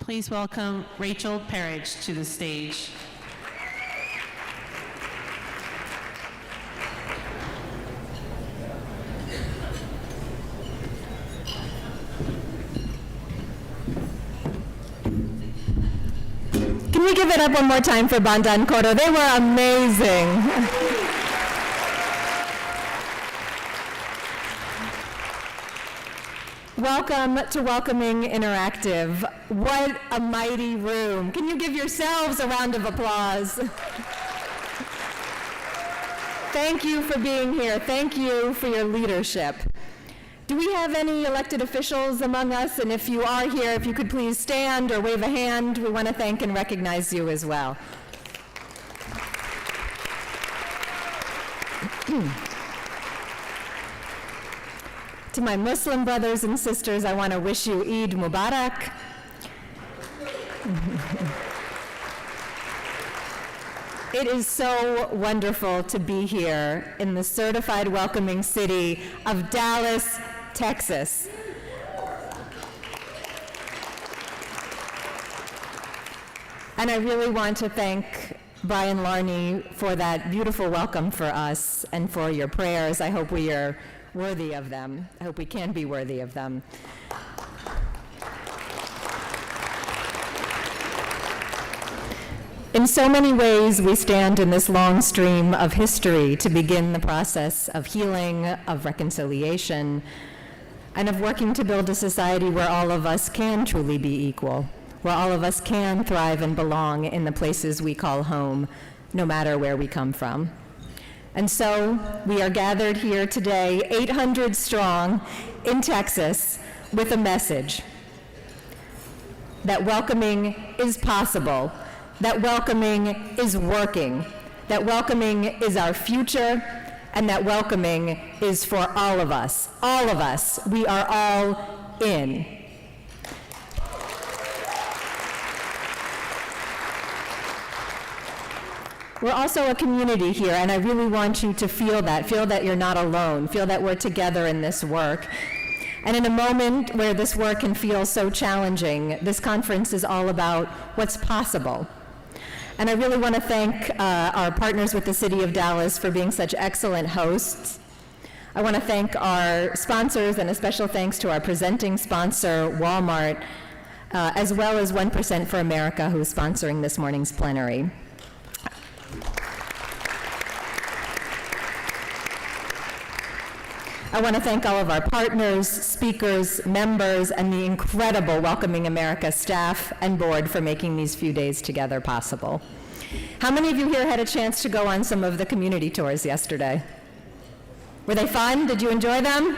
Please welcome Rachel Peric to the stage. Can we give it up one more time for Banda and Coro? They were amazing. Welcome to Welcoming Interactive. What a mighty room. Can you give yourselves a round of applause? Thank you for being here. Thank you for your leadership. Do we have any elected officials among us? And if you are here, if you could please stand or wave a hand, we want to thank and recognize you as well. To my Muslim brothers and sisters, I want to wish you Eid Mubarak. It is so wonderful to be here in the certified welcoming city of Dallas, Texas. And I really want to thank Brian Larney for that beautiful welcome for us and for your prayers. I hope we are worthy of them. I hope we can be worthy of them. In so many ways, we stand in this long stream of history to begin the process of healing, of reconciliation, and of working to build a society where all of us can truly be equal, where all of us can thrive and belong in the places we call home, no matter where we come from. And so we are gathered here today, 800 strong, in Texas, with a message that welcoming is possible, that welcoming is working, that welcoming is our future, and that welcoming is for all of us. All of us. We are all in. We're also a community here, and I really want you to feel that you're not alone, feel that we're together in this work. And in a moment where this work can feel so challenging, this conference is all about what's possible. And I really want to thank our partners with the City of Dallas for being such excellent hosts. I want to thank our sponsors, and a special thanks to our presenting sponsor, Walmart, as well as 1% for America, who is sponsoring this morning's plenary. I want to thank all of our partners, speakers, members, and the incredible Welcoming America staff and board for making these few days together possible. How many of you here had a chance to go on some of the community tours yesterday? Were they fun? Did you enjoy them?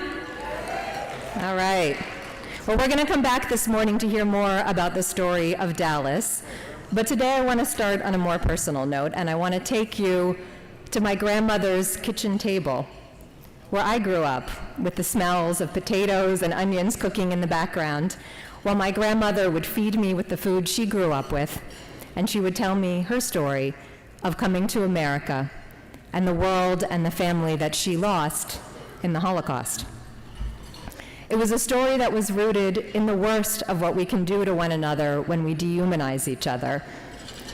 All right. Well, we're going to come back this morning to hear more about the story of Dallas. But today I want to start on a more personal note, and I want to take you to my grandmother's kitchen table, where I grew up, with the smells of potatoes and onions cooking in the background, while my grandmother would feed me with the food she grew up with, and she would tell me her story of coming to America and the world and the family that she lost in the Holocaust. It was a story that was rooted in the worst of what we can do to one another when we dehumanize each other,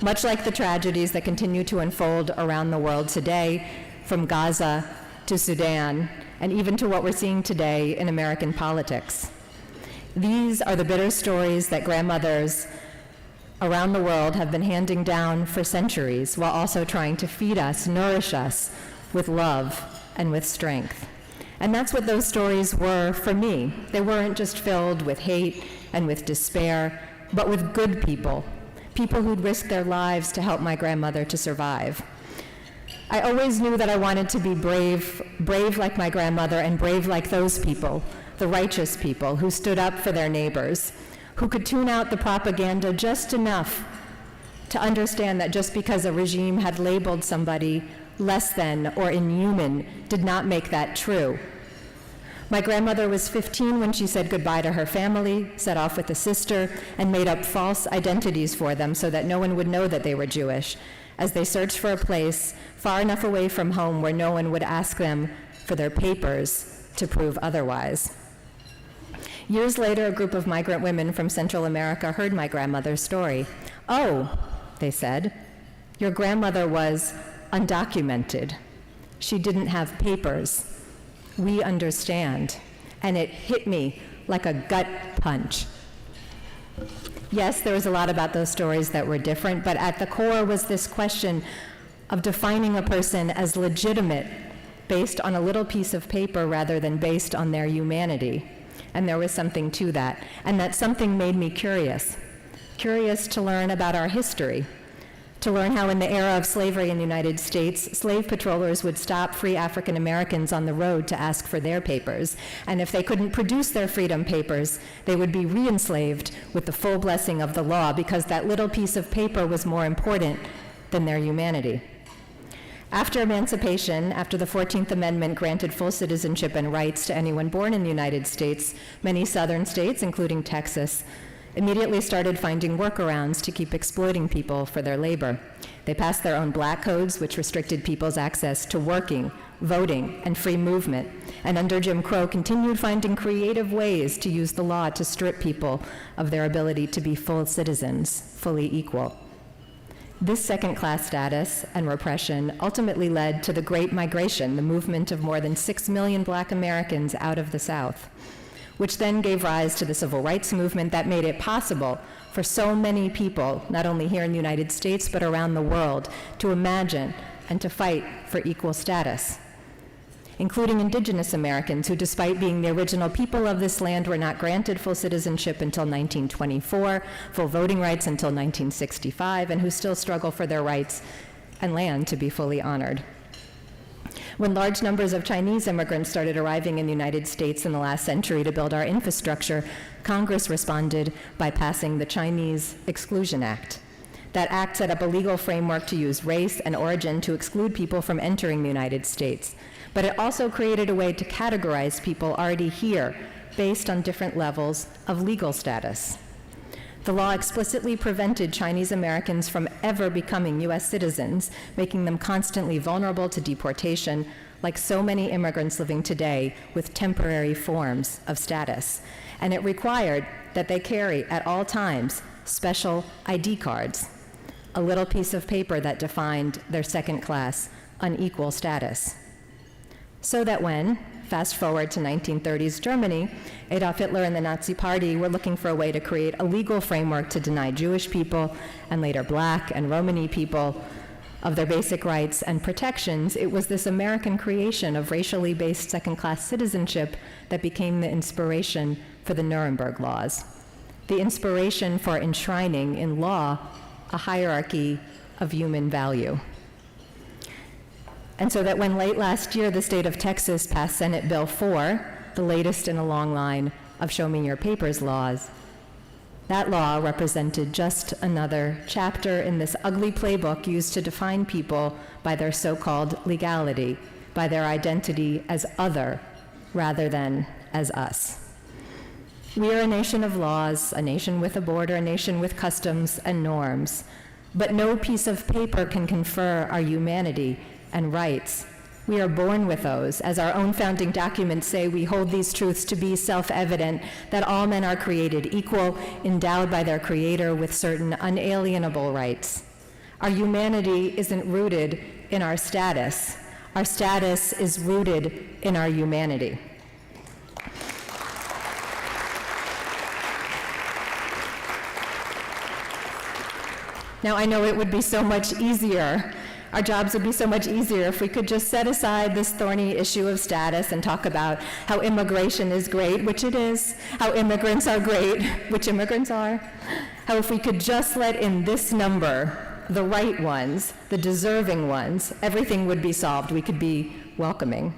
much like the tragedies that continue to unfold around the world today, from Gaza to Sudan, and even to what we're seeing today in American politics. These are the bitter stories that grandmothers around the world have been handing down for centuries, while also trying to feed us, nourish us with love and with strength. And that's what those stories were for me. They weren't just filled with hate and with despair, but with good people, people who'd risked their lives to help my grandmother to survive. I always knew that I wanted to be brave like my grandmother and brave like those people, the righteous people who stood up for their neighbors, who could tune out the propaganda just enough to understand that just because a regime had labeled somebody less than or inhuman did not make that true. My grandmother was 15 when she said goodbye to her family, set off with a sister, and made up false identities for them so that no one would know that they were Jewish, as they searched for a place far enough away from home where no one would ask them for their papers to prove otherwise. Years later, a group of migrant women from Central America heard my grandmother's story. "Oh," they said, "your grandmother was undocumented. She didn't have papers. We understand." And it hit me like a gut punch. Yes, there was a lot about those stories that were different, but at the core was this question of defining a person as legitimate based on a little piece of paper rather than based on their humanity. And there was something to that. And that something made me curious to learn about our history, to learn how in the era of slavery in the United States, slave patrollers would stop free African Americans on the road to ask for their papers. And if they couldn't produce their freedom papers, they would be re-enslaved with the full blessing of the law because that little piece of paper was more important than their humanity. After emancipation, after the 14th Amendment granted full citizenship and rights to anyone born in the United States, many southern states, including Texas, immediately started finding workarounds to keep exploiting people for their labor. They passed their own black codes, which restricted people's access to working, voting, and free movement, and under Jim Crow continued finding creative ways to use the law to strip people of their ability to be full citizens, fully equal. This second-class status and repression ultimately led to the Great Migration, the movement of more than 6 million Black Americans out of the South, which then gave rise to the civil rights movement that made it possible for so many people, not only here in the United States, but around the world, to imagine and to fight for equal status, including Indigenous Americans who, despite being the original people of this land, were not granted full citizenship until 1924, full voting rights until 1965, and who still struggle for their rights and land to be fully honored. When large numbers of Chinese immigrants started arriving in the United States in the last century to build our infrastructure, Congress responded by passing the Chinese Exclusion Act. That act set up a legal framework to use race and origin to exclude people from entering the United States. But it also created a way to categorize people already here based on different levels of legal status. The law explicitly prevented Chinese Americans from ever becoming U.S. citizens, making them constantly vulnerable to deportation, like so many immigrants living today with temporary forms of status. And it required that they carry at all times special ID cards, a little piece of paper that defined their second-class, unequal status. So that when, fast forward to 1930s Germany, Adolf Hitler and the Nazi Party were looking for a way to create a legal framework to deny Jewish people, and later Black and Romani people, of their basic rights and protections, it was this American creation of racially based second-class citizenship that became the inspiration for the Nuremberg laws, the inspiration for enshrining in law a hierarchy of human value. And so that when late last year the state of Texas passed Senate Bill 4, the latest in a long line of Show Me Your Papers laws, that law represented just another chapter in this ugly playbook used to define people by their so-called legality, by their identity as other rather than as us. We are a nation of laws, a nation with a border, a nation with customs and norms, but no piece of paper can confer our humanity and rights. We are born with those. As our own founding documents say, we hold these truths to be self-evident, that all men are created equal, endowed by their Creator with certain unalienable rights. Our humanity isn't rooted in our status. Our status is rooted in our humanity. Now, I know it would be so much easier, our jobs would be so much easier if we could just set aside this thorny issue of status and talk about how immigration is great, which it is, how immigrants are great, which immigrants are, how if we could just let in this number, the right ones, the deserving ones, everything would be solved. We could be welcoming.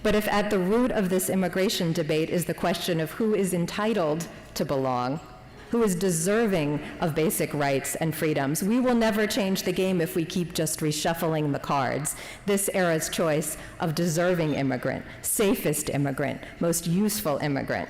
But if at the root of this immigration debate is the question of who is entitled to belong, who is deserving of basic rights and freedoms, we will never change the game if we keep just reshuffling the cards. This era's choice of deserving immigrant, safest immigrant, most useful immigrant.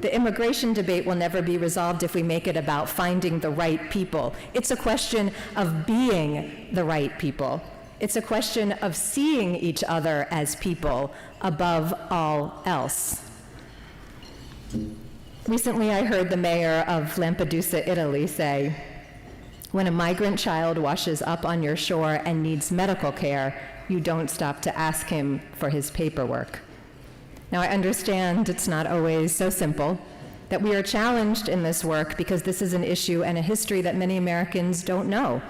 The immigration debate will never be resolved if we make it about finding the right people. It's a question of being the right people. It's a question of seeing each other as people above all else. Recently, I heard the mayor of Lampedusa, Italy, say, "When a migrant child washes up on your shore and needs medical care, you don't stop to ask him for his paperwork." Now, I understand it's not always so simple, that we are challenged in this work because this is an issue and a history that many Americans don't know,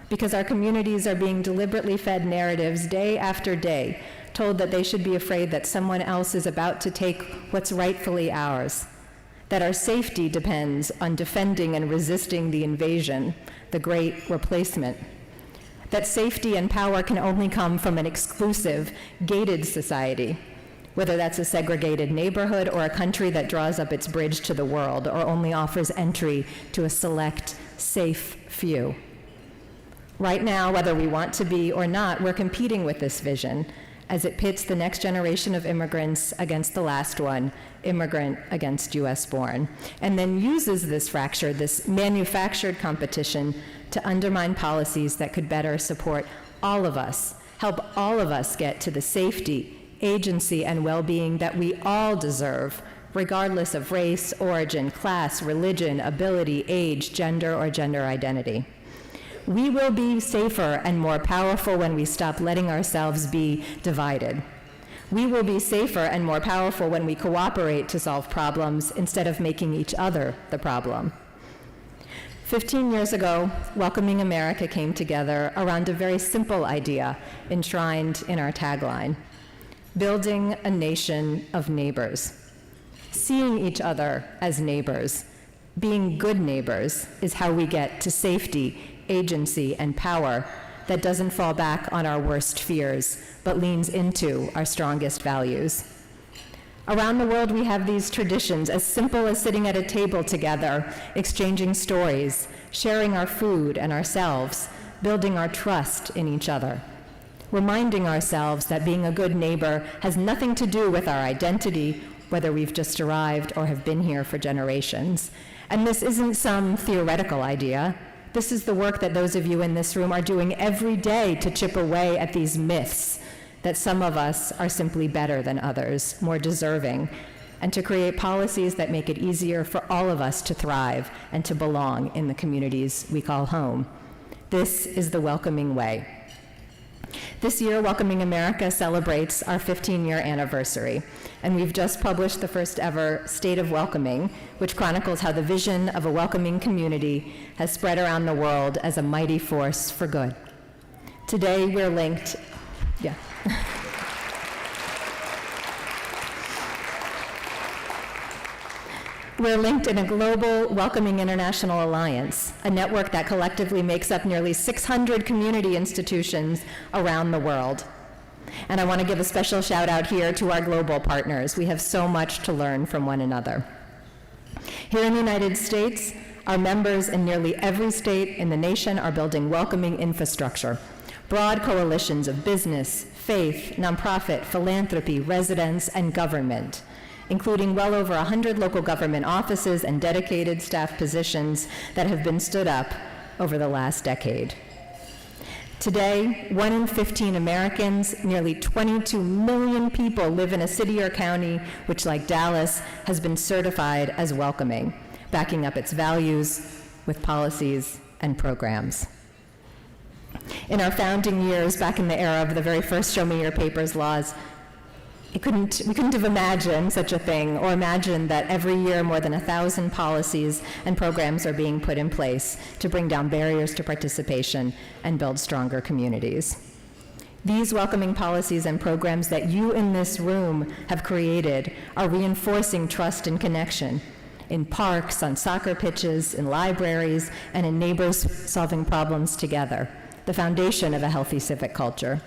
because our communities are being deliberately fed narratives day after day, told that they should be afraid that someone else is about to take what's rightfully ours, that our safety depends on defending and resisting the invasion, the great replacement, that safety and power can only come from an exclusive, gated society, whether that's a segregated neighborhood or a country that draws up its bridge to the world or only offers entry to a select, safe few. Right now, whether we want to be or not, we're competing with this vision as it pits the next generation of immigrants against the last one, immigrant against US-born, and then uses this fracture, this manufactured competition, to undermine policies that could better support all of us, help all of us get to the safety, agency, and well-being that we all deserve, regardless of race, origin, class, religion, ability, age, gender, or gender identity. We will be safer and more powerful when we stop letting ourselves be divided. We will be safer and more powerful when we cooperate to solve problems instead of making each other the problem. 15 years ago, Welcoming America came together around a very simple idea enshrined in our tagline: building a nation of neighbors. Seeing each other as neighbors, being good neighbors, is how we get to safety, agency, and power that doesn't fall back on our worst fears, but leans into our strongest values. Around the world, we have these traditions as simple as sitting at a table together, exchanging stories, sharing our food and ourselves, building our trust in each other, reminding ourselves that being a good neighbor has nothing to do with our identity, whether we've just arrived or have been here for generations. And this isn't some theoretical idea. This is the work that those of you in this room are doing every day to chip away at these myths that some of us are simply better than others, more deserving, and to create policies that make it easier for all of us to thrive and to belong in the communities we call home. This is the welcoming way. This year, Welcoming America celebrates our 15-year anniversary, and we've just published the first ever State of Welcoming, which chronicles how the vision of a welcoming community has spread around the world as a mighty force for good. Today, we're linked, We're linked in a global Welcoming International Alliance, a network that collectively makes up nearly 600 community institutions around the world. And I want to give a special shout out here to our global partners. We have so much to learn from one another. Here in the United States, our members in nearly every state in the nation are building welcoming infrastructure, broad coalitions of business, faith, nonprofit, philanthropy, residents, and government, including well over 100 local government offices and dedicated staff positions that have been stood up over the last decade. Today, 1 in 15 Americans, nearly 22 million people live in a city or county which, like Dallas, has been certified as welcoming, backing up its values with policies and programs. In our founding years, back in the era of the very first Show Me Your Papers laws, we couldn't have imagined such a thing, or imagined that every year more than 1,000 policies and programs are being put in place to bring down barriers to participation and build stronger communities. These welcoming policies and programs that you in this room have created are reinforcing trust and connection in parks, on soccer pitches, in libraries, and in neighbors solving problems together, the foundation of a healthy civic culture.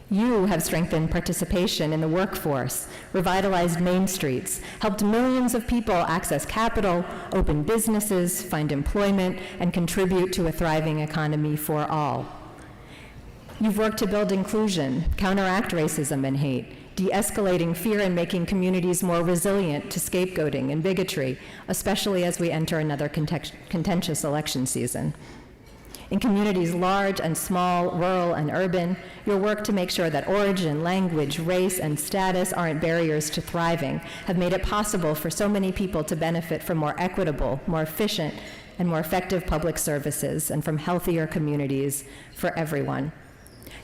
You have strengthened participation in the workforce, revitalized main streets, helped millions of people access capital, open businesses, find employment, and contribute to a thriving economy for all. You've worked to build inclusion, counteract racism and hate, de-escalating fear and making communities more resilient to scapegoating and bigotry, especially as we enter another contentious election season. In communities large and small, rural and urban, your work to make sure that origin, language, race, and status aren't barriers to thriving have made it possible for so many people to benefit from more equitable, more efficient, and more effective public services and from healthier communities for everyone.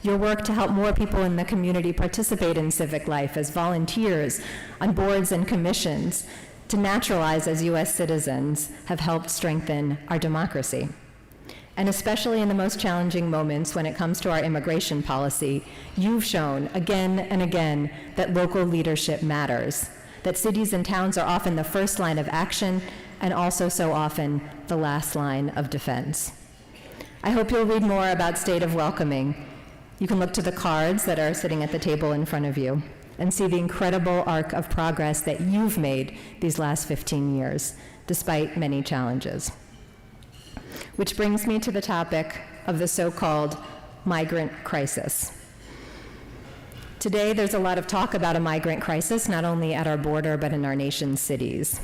Your work to help more people in the community participate in civic life as volunteers on boards and commissions, to naturalize as U.S. citizens, have helped strengthen our democracy. And especially in the most challenging moments when it comes to our immigration policy, you've shown again and again that local leadership matters, that cities and towns are often the first line of action and also so often the last line of defense. I hope you'll read more about State of Welcoming. You can look to the cards that are sitting at the table in front of you and see the incredible arc of progress that you've made these last 15 years, despite many challenges. Which brings me to the topic of the so-called migrant crisis. Today, there's a lot of talk about a migrant crisis, not only at our border, but in our nation's cities.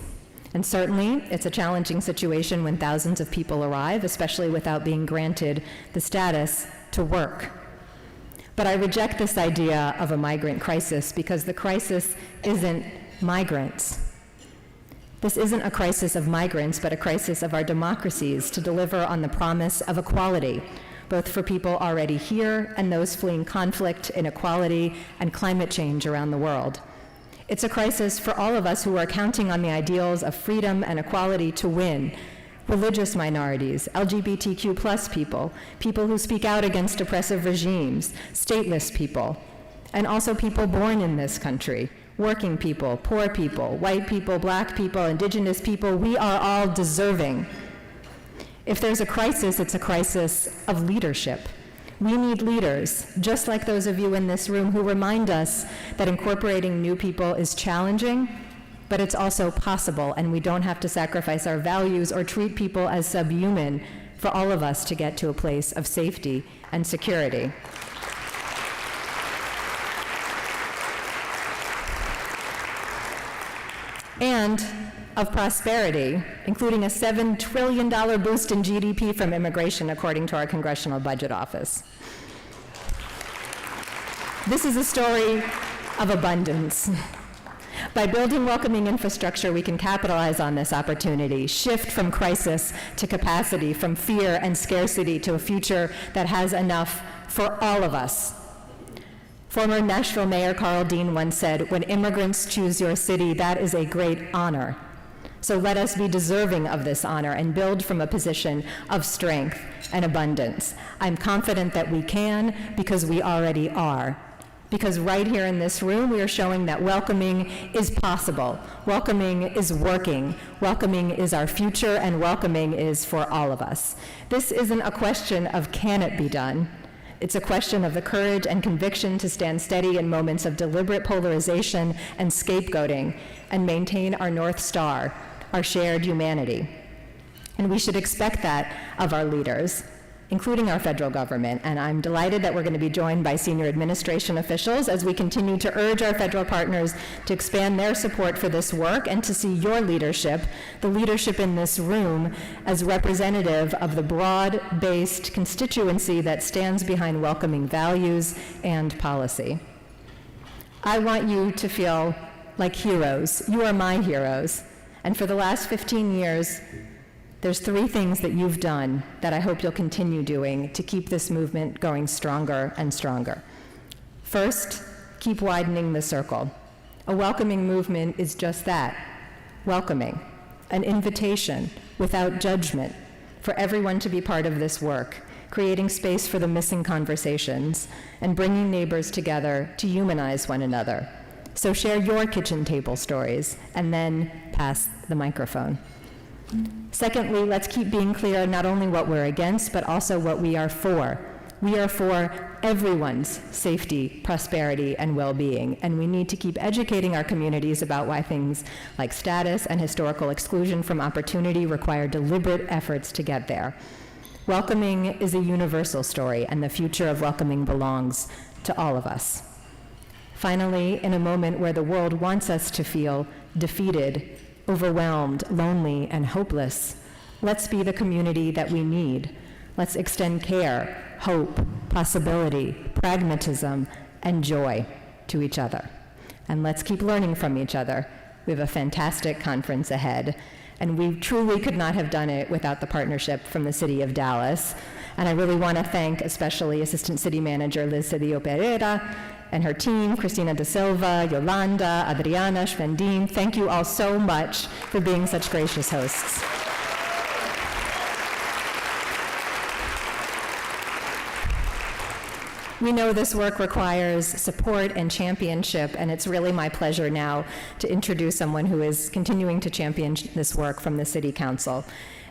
And certainly, it's a challenging situation when thousands of people arrive, especially without being granted the status to work. But I reject this idea of a migrant crisis because the crisis isn't migrants. This isn't a crisis of migrants, but a crisis of our democracies to deliver on the promise of equality, both for people already here and those fleeing conflict, inequality, and climate change around the world. It's a crisis for all of us who are counting on the ideals of freedom and equality to win. Religious minorities, LGBTQ+ people, people who speak out against oppressive regimes, stateless people, and also people born in this country. Working people, poor people, white people, black people, indigenous people, we are all deserving. If there's a crisis, it's a crisis of leadership. We need leaders, just like those of you in this room who remind us that incorporating new people is challenging, but it's also possible, and we don't have to sacrifice our values or treat people as subhuman for all of us to get to a place of safety and security. And of prosperity, including a $7 trillion boost in GDP from immigration, according to our Congressional Budget Office. This is a story of abundance. By building welcoming infrastructure, we can capitalize on this opportunity, shift from crisis to capacity, from fear and scarcity to a future that has enough for all of us. Former Nashville Mayor Carl Dean once said, "When immigrants choose your city, that is a great honor." So let us be deserving of this honor and build from a position of strength and abundance. I'm confident that we can because we already are. Because right here in this room, we are showing that welcoming is possible. Welcoming is working. Welcoming is our future, and welcoming is for all of us. This isn't a question of can it be done. It's a question of the courage and conviction to stand steady in moments of deliberate polarization and scapegoating and maintain our North Star, our shared humanity. And we should expect that of our leaders, including our federal government. And I'm delighted that we're going to be joined by senior administration officials as we continue to urge our federal partners to expand their support for this work and to see your leadership, the leadership in this room, as representative of the broad-based constituency that stands behind welcoming values and policy. I want you to feel like heroes. You are my heroes. And for the last 15 years, there's 3 things that you've done that I hope you'll continue doing to keep this movement going stronger and stronger. First, keep widening the circle. A welcoming movement is just that, welcoming, an invitation without judgment for everyone to be part of this work, creating space for the missing conversations and bringing neighbors together to humanize one another. So share your kitchen table stories and then pass the microphone. Secondly, let's keep being clear not only what we're against, but also what we are for. We are for everyone's safety, prosperity, and well-being, and we need to keep educating our communities about why things like status and historical exclusion from opportunity require deliberate efforts to get there. Welcoming is a universal story, and the future of welcoming belongs to all of us. Finally, in a moment where the world wants us to feel defeated, overwhelmed, lonely, and hopeless, let's be the community that we need. Let's extend care, hope, possibility, pragmatism, and joy to each other. And let's keep learning from each other. We have a fantastic conference ahead, and we truly could not have done it without the partnership from the City of Dallas. And I really want to thank especially Assistant City Manager Liz Cedillo-Pereira and her team, Cristina da Silva, Yolanda, Adriana, Schwendin. Thank you all so much for being such gracious hosts. We know this work requires support and championship, and it's really my pleasure now to introduce someone who is continuing to champion this work from the City Council.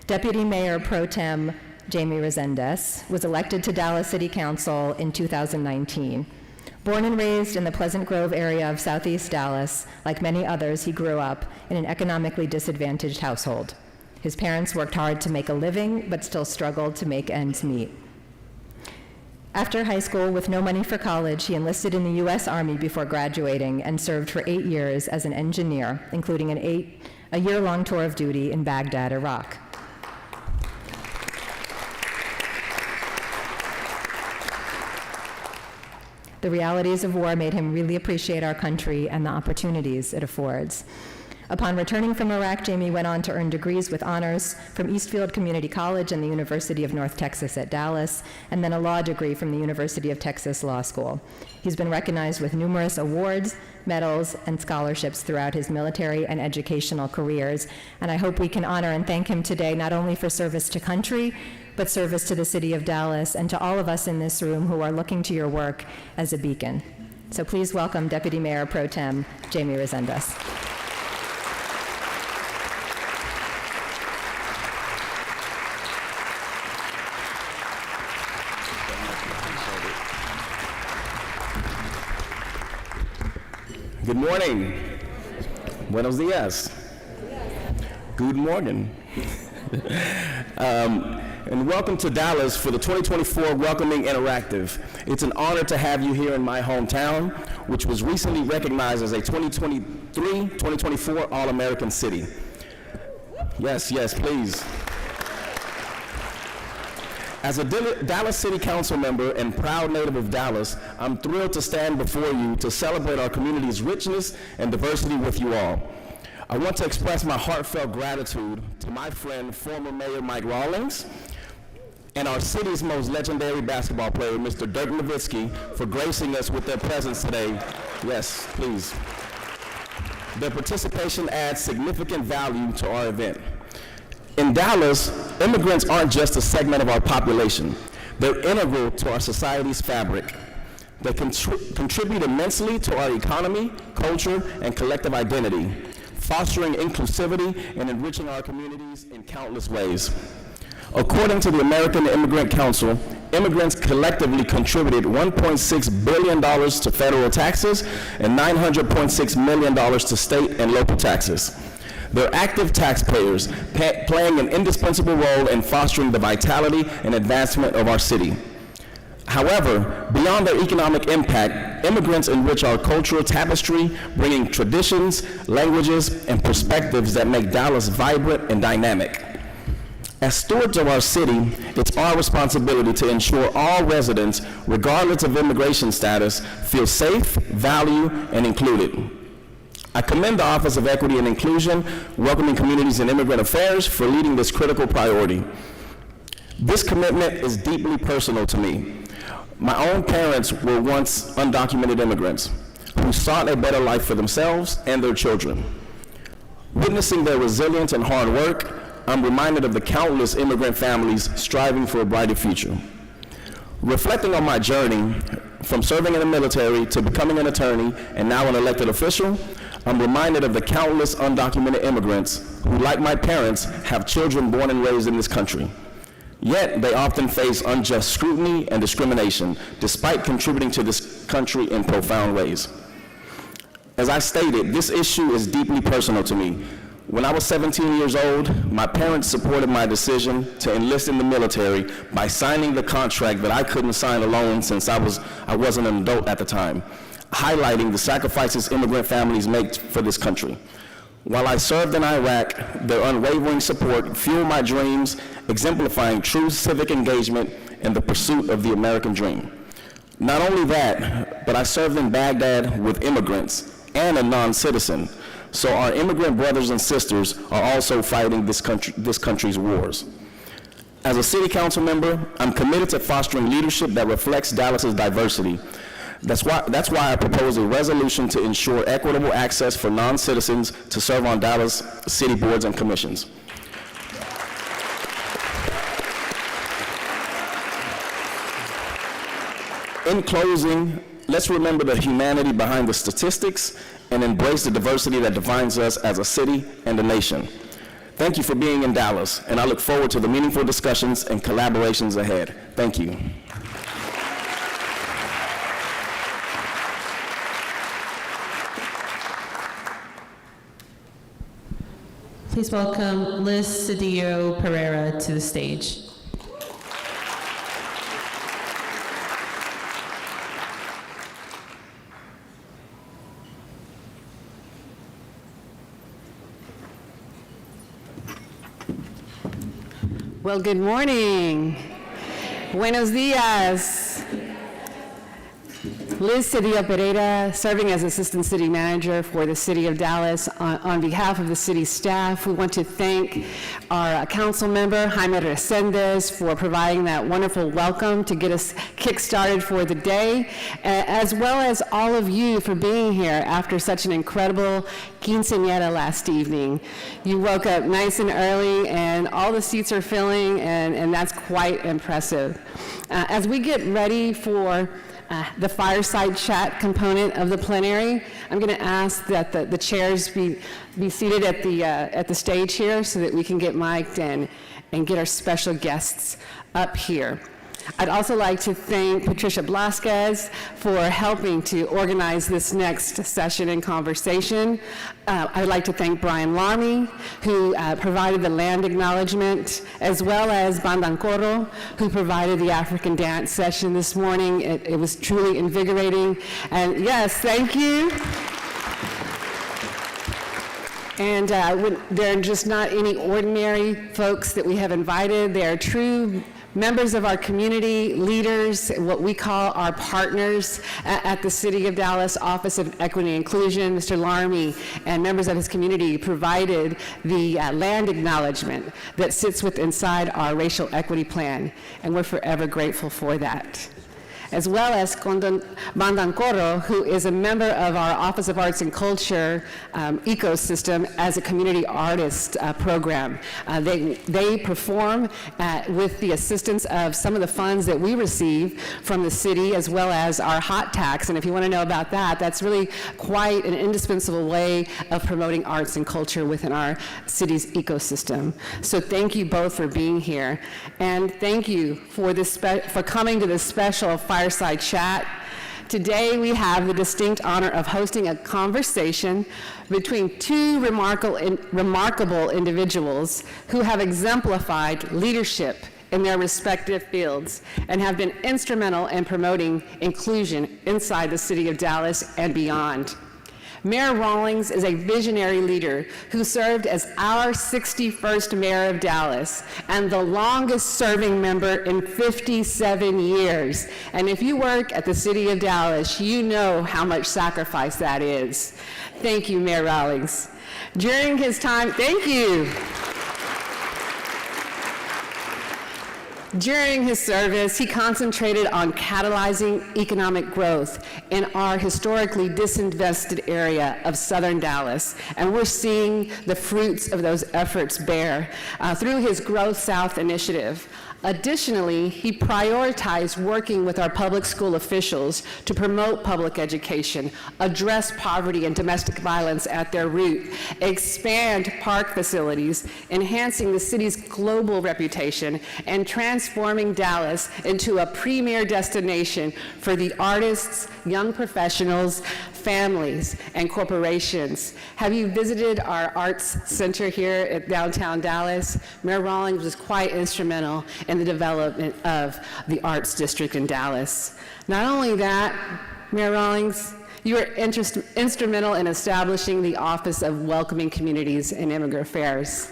Deputy Mayor Pro Tem Jaime Resendez was elected to Dallas City Council in 2019. Born and raised in the Pleasant Grove area of Southeast Dallas, like many others, he grew up in an economically disadvantaged household. His parents worked hard to make a living, but still struggled to make ends meet. After high school, with no money for college, he enlisted in the U.S. Army before graduating and served for 8 years as an engineer, including a year-long tour of duty in Baghdad, Iraq. The realities of war made him really appreciate our country and the opportunities it affords. Upon returning from Iraq, Jaime went on to earn degrees with honors from Eastfield Community College and the University of North Texas at Dallas, and then a law degree from the University of Texas Law School. He's been recognized with numerous awards, medals, and scholarships throughout his military and educational careers, and I hope we can honor and thank him today not only for service to country, but service to the City of Dallas and to all of us in this room who are looking to your work as a beacon. So please welcome Deputy Mayor Pro Tem Jaime Resendez. Good morning. Buenos dias. Good morning. And welcome to Dallas for the 2024 Welcoming Interactive. It's an honor to have you here in my hometown, which was recently recognized as a 2023-2024 All-American City. Yes, please. As a Dallas City Council member and proud native of Dallas, I'm thrilled to stand before you to celebrate our community's richness and diversity with you all. I want to express my heartfelt gratitude to my friend, former Mayor Mike Rawlings, and our city's most legendary basketball player, Mr. Dirk Nowitzki, for gracing us with their presence today. Yes, please. Their participation adds significant value to our event. In Dallas, immigrants aren't just a segment of our population. They're integral to our society's fabric. They contribute immensely to our economy, culture, and collective identity, fostering inclusivity and enriching our communities in countless ways. According to the American Immigrant Council, immigrants collectively contributed $1.6 billion to federal taxes and $900.6 million to state and local taxes. They're active taxpayers, playing an indispensable role in fostering the vitality and advancement of our city. However, beyond their economic impact, immigrants enrich our cultural tapestry, bringing traditions, languages, and perspectives that make Dallas vibrant and dynamic. As stewards of our city, it's our responsibility to ensure all residents, regardless of immigration status, feel safe, valued, and included. I commend the Office of Equity and Inclusion, Welcoming Communities and Immigrant Affairs for leading this critical priority. This commitment is deeply personal to me. My own parents were once undocumented immigrants who sought a better life for themselves and their children. Witnessing their resilience and hard work, I'm reminded of the countless immigrant families striving for a brighter future. Reflecting on my journey, from serving in the military to becoming an attorney and now an elected official, I'm reminded of the countless undocumented immigrants who, like my parents, have children born and raised in this country. Yet, they often face unjust scrutiny and discrimination, despite contributing to this country in profound ways. As I stated, this issue is deeply personal to me. When I was 17 years old, my parents supported my decision to enlist in the military by signing the contract that I couldn't sign alone since I wasn't an adult at the time, highlighting the sacrifices immigrant families make for this country. While I served in Iraq, their unwavering support fueled my dreams exemplifying true civic engagement in the pursuit of the American dream. Not only that, but I served in Baghdad with immigrants and a non-citizen, so our immigrant brothers and sisters are also fighting this country's wars. As a city council member, I'm committed to fostering leadership that reflects Dallas's diversity. That's why I propose a resolution to ensure equitable access for non-citizens to serve on Dallas city boards and commissions. In closing, let's remember the humanity behind the statistics and embrace the diversity that defines us as a city and a nation. Thank you for being in Dallas, and I look forward to the meaningful discussions and collaborations ahead. Thank you. Please welcome Liz Cedillo-Pereira to the stage. Well, good morning. Buenos dias. Liz Cedillo-Pereira, serving as Assistant City Manager for the City of Dallas. On behalf of the city staff, we want to thank our council member, Jaime Resendez, for providing that wonderful welcome to get us kick-started for the day, as well as all of you for being here after such an incredible quinceañera last evening. You woke up nice and early, and all the seats are filling, and that's quite impressive. As we get ready for the fireside chat component of the plenary, I'm going to ask that the chairs be seated at the stage here so that we can get mic'd and get our special guests up here. I'd also like to thank Patricia Blasquez for helping to organize this next session and conversation. I'd like to thank Brian Larmy, who provided the land acknowledgement, as well as Bandancoro, who provided the African dance session this morning. It was truly invigorating. And yes, thank you. And they're just not any ordinary folks that we have invited. They are true members of our community, leaders, what we call our partners at the City of Dallas Office of Equity and Inclusion. Mr. Larmy and members of his community provided the land acknowledgement that sits inside our racial equity plan, and we're forever grateful for that. As well as Bandancoro, who is a member of our Office of Arts and Culture ecosystem as a community artist program. They perform with the assistance of some of the funds that we receive from the city, as well as our hot tax. And if you want to know about that, that's really quite an indispensable way of promoting arts and culture within our city's ecosystem. So thank you both for being here. And thank you for coming to this special fireside chat. Today we have the distinct honor of hosting a conversation between two remarkable individuals who have exemplified leadership in their respective fields and have been instrumental in promoting inclusion inside the city of Dallas and beyond. Mayor Rawlings is a visionary leader who served as our 61st mayor of Dallas and the longest serving member in 57 years. And if you work at the city of Dallas, you know how much sacrifice that is. Thank you, Mayor Rawlings. During his time, thank you. During his service, he concentrated on catalyzing economic growth in our historically disinvested area of southern Dallas, and we're seeing the fruits of those efforts bear through his Growth South initiative. Additionally, he prioritized working with our public school officials to promote public education, address poverty and domestic violence at their root, expand park facilities, enhancing the city's global reputation, and transforming Dallas into a premier destination for the artists, young professionals, families, and corporations. Have you visited our arts center here at downtown Dallas? Mayor Rawlings was quite instrumental in the development of the Arts District in Dallas. Not only that, Mayor Rawlings, you were instrumental in establishing the Office of Welcoming Communities and Immigrant Affairs.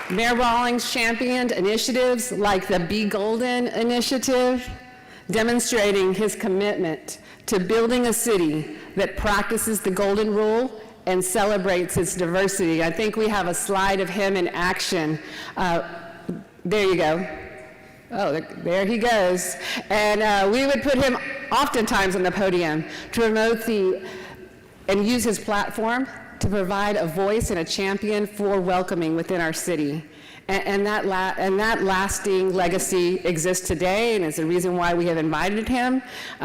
Mayor Rawlings championed initiatives like the Be Golden initiative, demonstrating his commitment to building a city that practices the Golden Rule and celebrates its diversity. I think we have a slide of him in action. There you go. Oh, there he goes. And we would put him oftentimes on the podium to promote and use his platform to provide a voice and a champion for welcoming within our city. And that lasting legacy exists today, and it's the reason why we have invited him,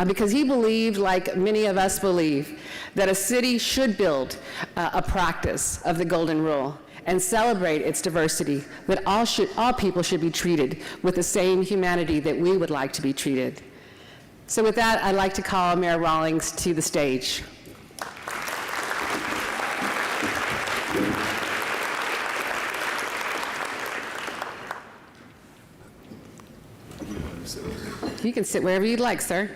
because he believed, like many of us believe, that a city should build a practice of the Golden Rule and celebrate its diversity, that all people should be treated with the same humanity that we would like to be treated. So with that, I'd like to call Mayor Rawlings to the stage. You can sit wherever you'd like, sir.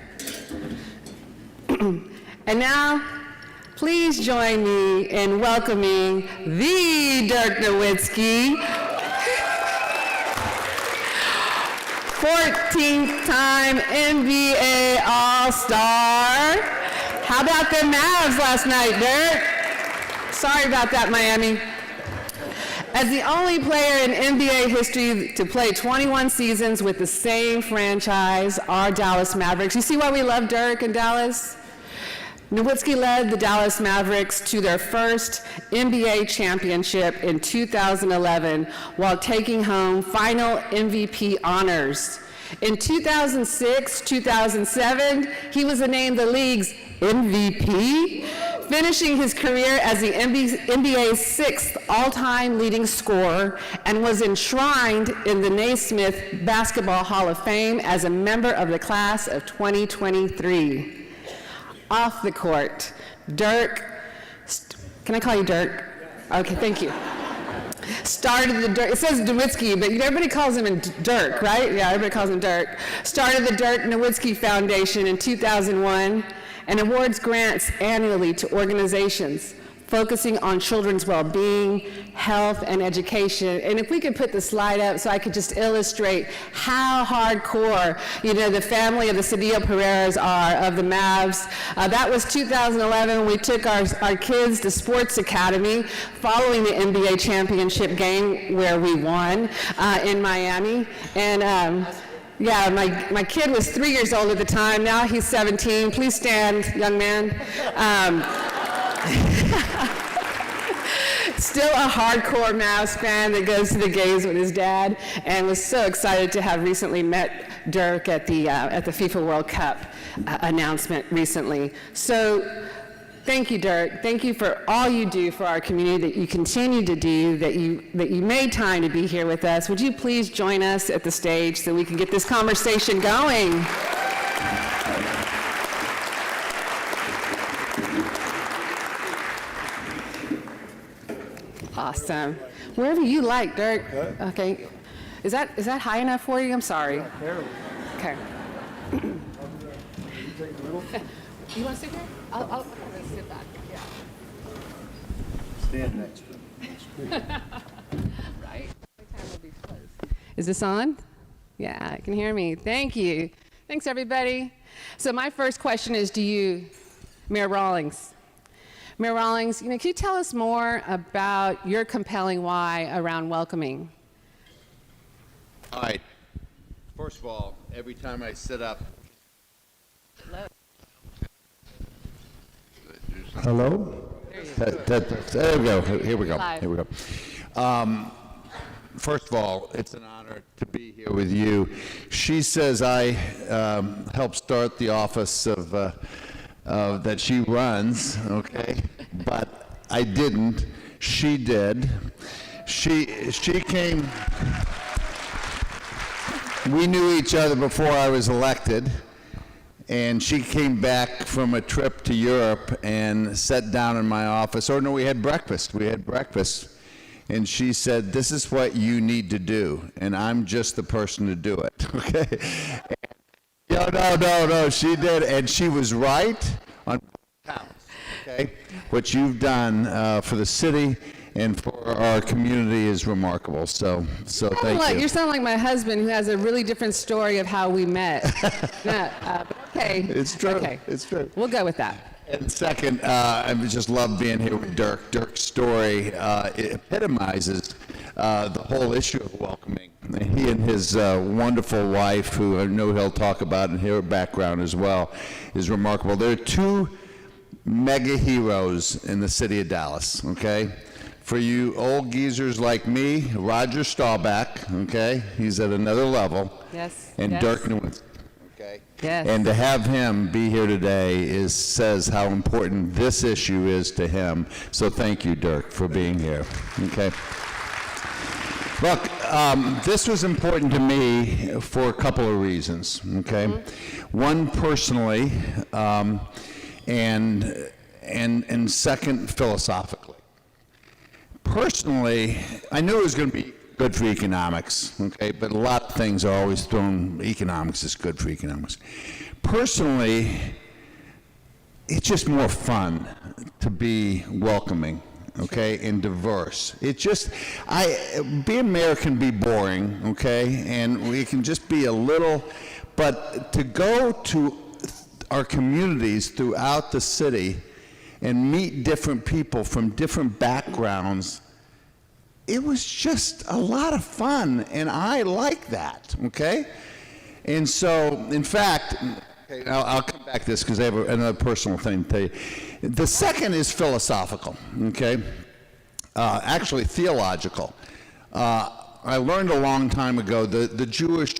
And now, please join me in welcoming the Dirk Nowitzki, 14th-time NBA All-Star. How about the Mavs last night, Dirk? Sorry about that, Miami. As the only player in NBA history to play 21 seasons with the same franchise, our Dallas Mavericks. You see why we love Dirk in Dallas? Nowitzki led the Dallas Mavericks to their first NBA championship in 2011 while taking home final MVP honors. In 2006-2007, he was named the league's MVP, finishing his career as the NBA's 6th all-time leading scorer, and was enshrined in the Naismith Basketball Hall of Fame as a member of the class of 2023. Off the court, Dirk, can I call you Dirk? Okay, thank you. Started the Dirk, it says Nowitzki, but everybody calls him Dirk, right? Yeah, everybody calls him Dirk. Started the Dirk Nowitzki Foundation in 2001 and awards grants annually to organizations focusing on children's well-being, health, and education. And if we could put the slide up so I could just illustrate how hardcore, the family of the Cedillo-Pereiras are of the Mavs. That was 2011. We took our kids to Sports Academy following the NBA championship game where we won in Miami. And yeah, my kid was 3 years old at the time. Now he's 17. Please stand, young man. Still a hardcore Mavs fan that goes to the games with his dad, and was so excited to have recently met Dirk at the FIFA World Cup announcement recently. So thank you, Dirk. Thank you for all you do for our community, that you continue to do, that you made time to be here with us. Would you please join us at the stage so we can get this conversation going? Awesome. Wherever you like, Dirk. Okay. Is that high enough for you? I'm sorry. Okay. You want to sit here? I'll sit back. Yeah. Stand next to me. Right? My time will be close. Is this on? Yeah, I can hear me. Thank you. Thanks, everybody. So my first question is to you, Mayor Rawlings. Mayor Rawlings, can you tell us more about your compelling why around welcoming? All right. First of all, every time I sit up. Hello? There we go. Here we go. Live. Here we go. First of all, it's an honor to be here with you. She says I helped start the office of that she runs, okay? But I didn't. She did. She came. We knew each other before I was elected, and she came back from a trip to Europe and sat down in my office. Or no, we had breakfast. And she said, "This is what you need to do," and I'm just the person to do it, okay? No, she did, and she was right on counts, okay? What you've done for the city and for our community is remarkable. So thank you. You sound like my husband, who has a really different story of how we met. Okay. It's true. Okay. It's true. We'll go with that. And second, I just love being here with Dirk. Dirk's story it epitomizes the whole issue of welcoming. He and his wonderful wife, who I know he'll talk about in her background as well, is remarkable. There are two mega heroes in the city of Dallas, okay? For you old geezers like me, Roger Staubach, okay? He's at another level. Yes. And yes. Dirk Nowitzki. Okay. Yes. And to have him be here today says how important this issue is to him. So thank you, Dirk, for being here. Okay. Look, this was important to me for a couple of reasons. Okay. Mm-hmm. One, personally, and second, philosophically. Personally, I knew it was going to be good for economics, okay, but a lot of things are always thrown, economics is good for economics. Personally, it's just more fun to be welcoming, okay, and diverse. It just, being mayor can be boring, okay, and we can just be a little, but to go to our communities throughout the city and meet different people from different backgrounds, it was just a lot of fun, and I like that, okay? And so, in fact, okay, I'll come back to this because I have another personal thing to tell you. The second is philosophical, okay? Actually, theological. I learned a long time ago, the Jewish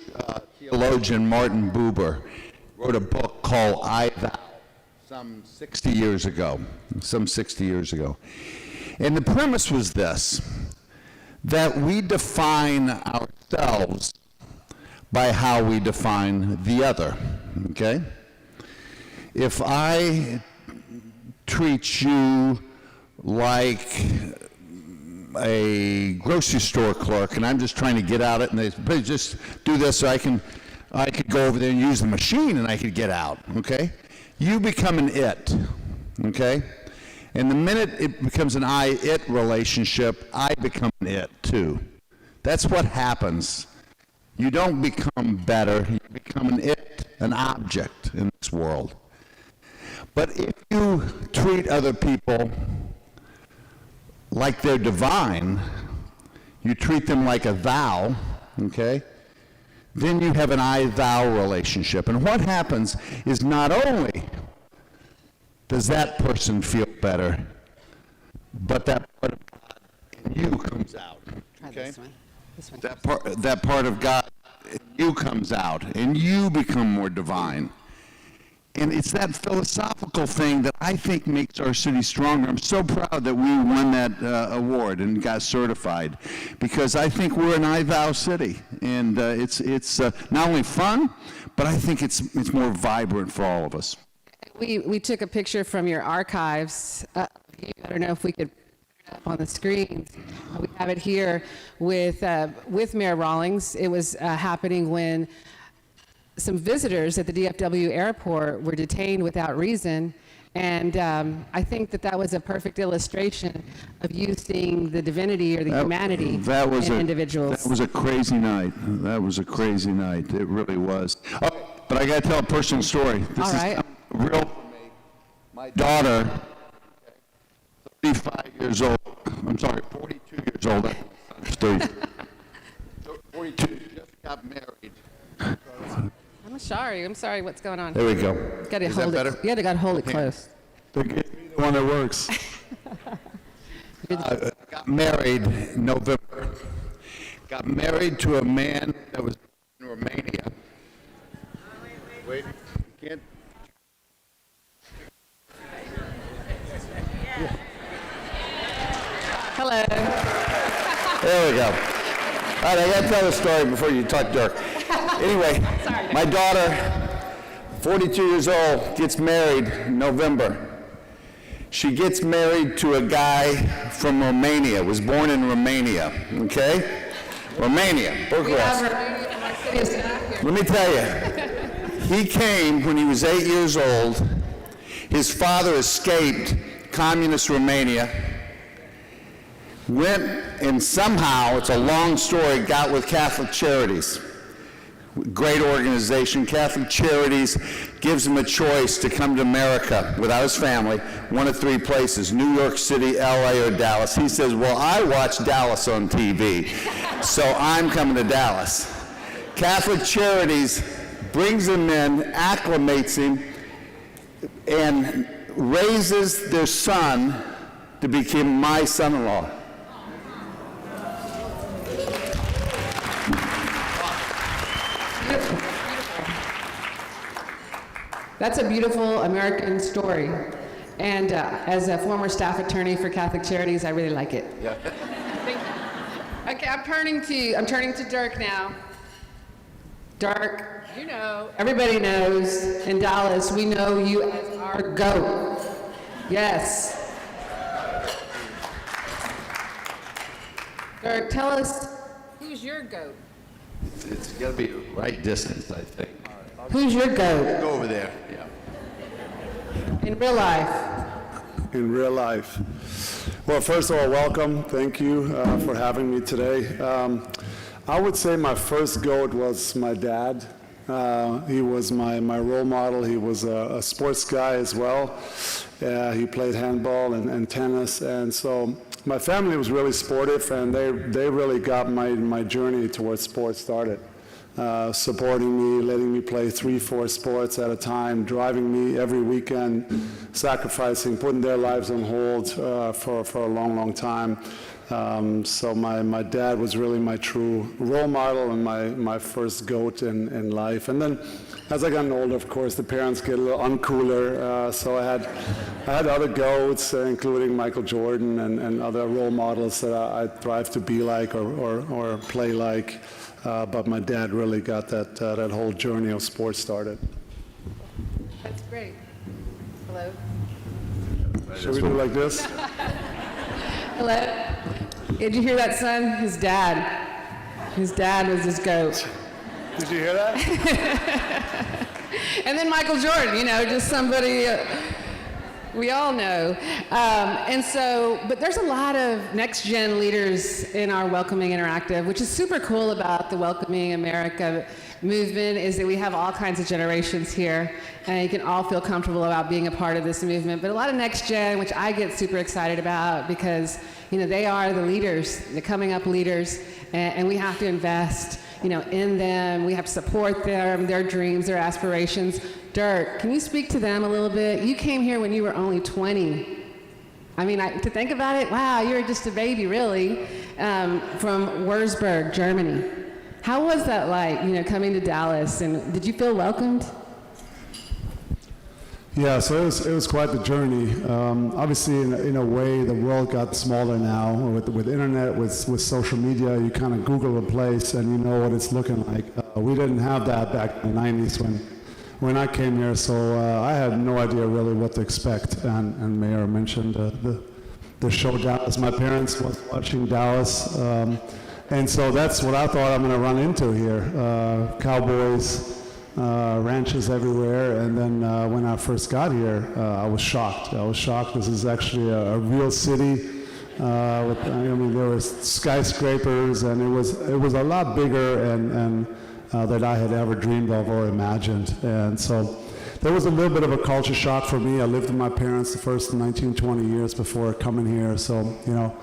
theologian Martin Buber wrote a book called I Thou, some 60 years ago. And the premise was this, that we define ourselves by how we define the other, okay? If I treat you like a grocery store clerk and I'm just trying to get out it and they please just do this so I could go over there and use the machine and I could get out, okay? You become an it, okay? And the minute it becomes an I-it relationship, I become an it too. That's what happens. You don't become better, you become an it, an object in this world. But if you treat other people like they're divine, you treat them like a thou, okay? Then you have an I-thou relationship. And what happens is not only does that person feel better, but that part of God in you comes out. Okay? This one. That part of God in you comes out, and you become more divine. And it's that philosophical thing that I think makes our city stronger. I'm so proud that we won that award and got certified, because I think we're an I-thou city, and it's not only fun, but I think it's more vibrant for all of us. We took a picture from your archives. I don't know if we could put it up on the screen. We have it here with Mayor Rawlings. It was happening when some visitors at the DFW airport were detained without reason. And I think that was a perfect illustration of you seeing the divinity or the humanity in individuals. That was a crazy night. It really was. Oh, but I got to tell a personal story. This All right. is real for me. My daughter, 35 years old. I'm sorry, 42 years old. 42, just got married. I'm sorry. What's going on? There we go. You got to Is that hold better? it. You got to hold it close. Give me the one that works. Got married in November. Got married to a man that was in Romania. Wait, you can't. Hello. There we go. All right, I got to tell the story before you talk, Dirk. Anyway, my daughter, 42 years old, gets married in November. She gets married to a guy from Romania, was born in Romania, okay? Romania, Bucharest. Let me tell you, he came when he was 8 years old. His father escaped communist Romania, went and somehow, it's a long story, got with Catholic Charities. Great organization. Catholic Charities gives him a choice to come to America without his family, one of three places, New York City, LA, or Dallas. He says, well, I watch Dallas on TV, so I'm coming to Dallas. Catholic Charities brings him in, acclimates him, and raises their son to become my son-in-law. That's a beautiful American story. And as a former staff attorney for Catholic Charities, I really like it. Yeah. Thank you. Okay, I'm turning to Dirk now. Dirk, you know, everybody knows in Dallas, we know you as our GOAT. Yes. Dirk, tell us, who's your GOAT? It's got to be the right distance, I think. Who's your GOAT? Go over there, yeah. In real life. In real life. Well, first of all, welcome. Thank you for having me today. I would say my first GOAT was my dad. He was my role model. He was a sports guy as well. He played handball and tennis, and so my family was really sportive, and they really got my journey towards sports started. Supporting me, letting me play 3-4 sports at a time, driving me every weekend, sacrificing, putting their lives on hold for a long, long time. So my dad was really my true role model and my first GOAT in life. And then as I got older, of course, the parents get a little uncooler. So I had other GOATs, including Michael Jordan and other role models that I thrive to be like or play like. But my dad really got that whole journey of sports started. That's great. Hello? Should we do like this? Hello? Did you hear that, son? His dad. His dad was his GOAT. Did you hear that? And then Michael Jordan, you know, just somebody we all know. But there's a lot of next-gen leaders in our Welcoming Interactive, which is super cool about the Welcoming America movement, is that we have all kinds of generations here, and you can all feel comfortable about being a part of this movement. But a lot of next-gen, which I get super excited about because, you know, they are the leaders, the coming up leaders, and we have to invest, you know, in them. We have to support them, their dreams, their aspirations. Dirk, can you speak to them a little bit? You came here when you were only 20. I mean, to think about it, wow, you were just a baby, really, from Würzburg, Germany. How was that like, you know, coming to Dallas, and did you feel welcomed? Yeah, so it was quite the journey. Obviously, in a way, the world got smaller now. With internet, with social media, you kind of Google a place and you know what it's looking like. We didn't have that back in the 90s when I came here, so I had no idea really what to expect. And Mayor mentioned the show Dallas. My parents was watching Dallas, and so that's what I thought I'm going to run into here. Cowboys. Ranches everywhere, and then when I first got here, I was shocked. This is actually a real city. There were skyscrapers, and it was a lot bigger and than I had ever dreamed of or imagined. And so there was a little bit of a culture shock for me. I lived with my parents the first 19, 20 years before coming here, so you know,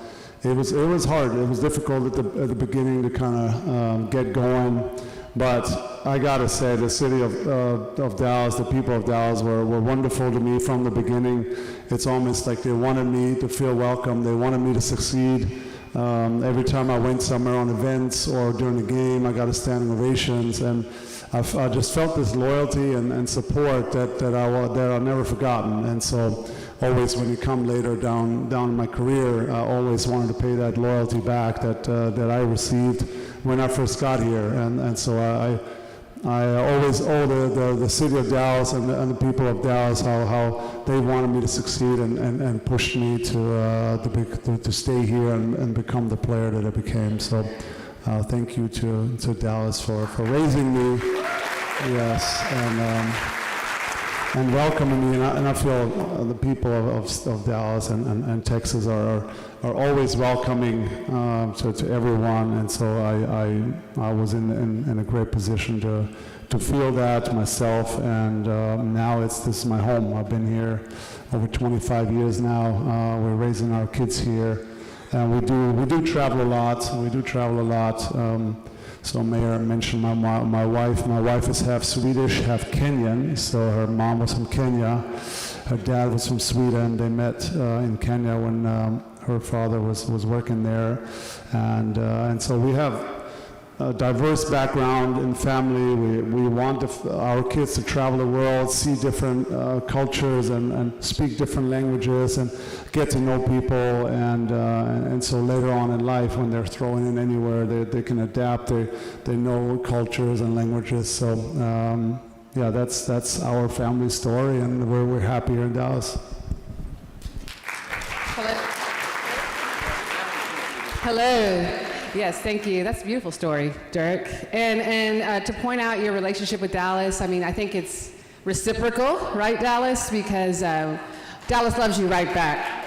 it was hard. It was difficult at the beginning to kind of get going. But I gotta say, the city of Dallas, the people of Dallas were wonderful to me from the beginning. It's almost like they wanted me to feel welcome. They wanted me to succeed. Every time I went somewhere on events or during the game, I got a standing ovations, and I just felt this loyalty and support that I'll never forgotten. And so, always when you come later down in my career, I always wanted to pay that loyalty back that I received when I first got here, and so I always owe the city of Dallas and the people of Dallas how they wanted me to succeed and pushed me to stay here and become the player that I became. So thank you to Dallas for raising me. Yes, and and welcoming me. And I feel the people of Dallas and Texas are always welcoming to everyone. And so I was in a great position to feel that myself. And now this is my home. I've been here over 25 years now. We're raising our kids here. And we do travel a lot. So Mayor mentioned my wife. My wife is half Swedish, half Kenyan. So her mom was from Kenya. Her dad was from Sweden. They met in Kenya when her father was working there. And so we have a diverse background in family. We want our kids to travel the world, see different cultures and speak different languages and get to know people. And so later on in life, when they're thrown in anywhere, they can adapt. They know cultures and languages. So yeah, that's our family story, and we're happy here in Dallas. Hello. Yes, thank you. That's a beautiful story, Dirk. And to point out your relationship with Dallas, I mean, I think it's reciprocal, right, Dallas? Because Dallas loves you right back.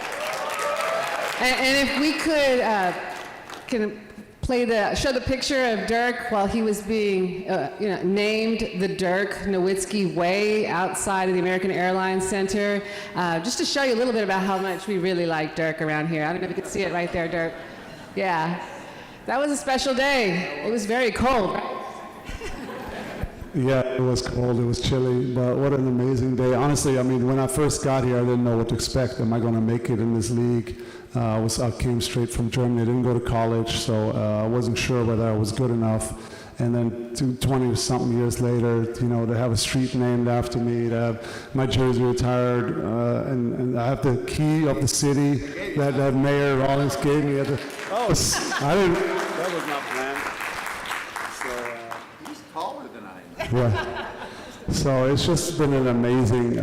And if we could show the picture of Dirk while he was being named the Dirk Nowitzki Way outside of the American Airlines Center, just to show you a little bit about how much we really like Dirk around here. I don't know if you can see it right there, Dirk. Yeah. That was a special day. It was very cold, right? Yeah, it was cold, it was chilly, but what an amazing day. Honestly, I mean, when I first got here, I didn't know what to expect. Am I going to make it in this league? I came straight from Germany. I didn't go to college, so I wasn't sure whether I was good enough. And then 20-something years later, to have a street named after me, to have my jersey retired, and I have the key of the city that Mayor Rawlings gave me. Oh, I didn't. that was not planned. So he's taller than I am. Yeah. So it's just been an amazing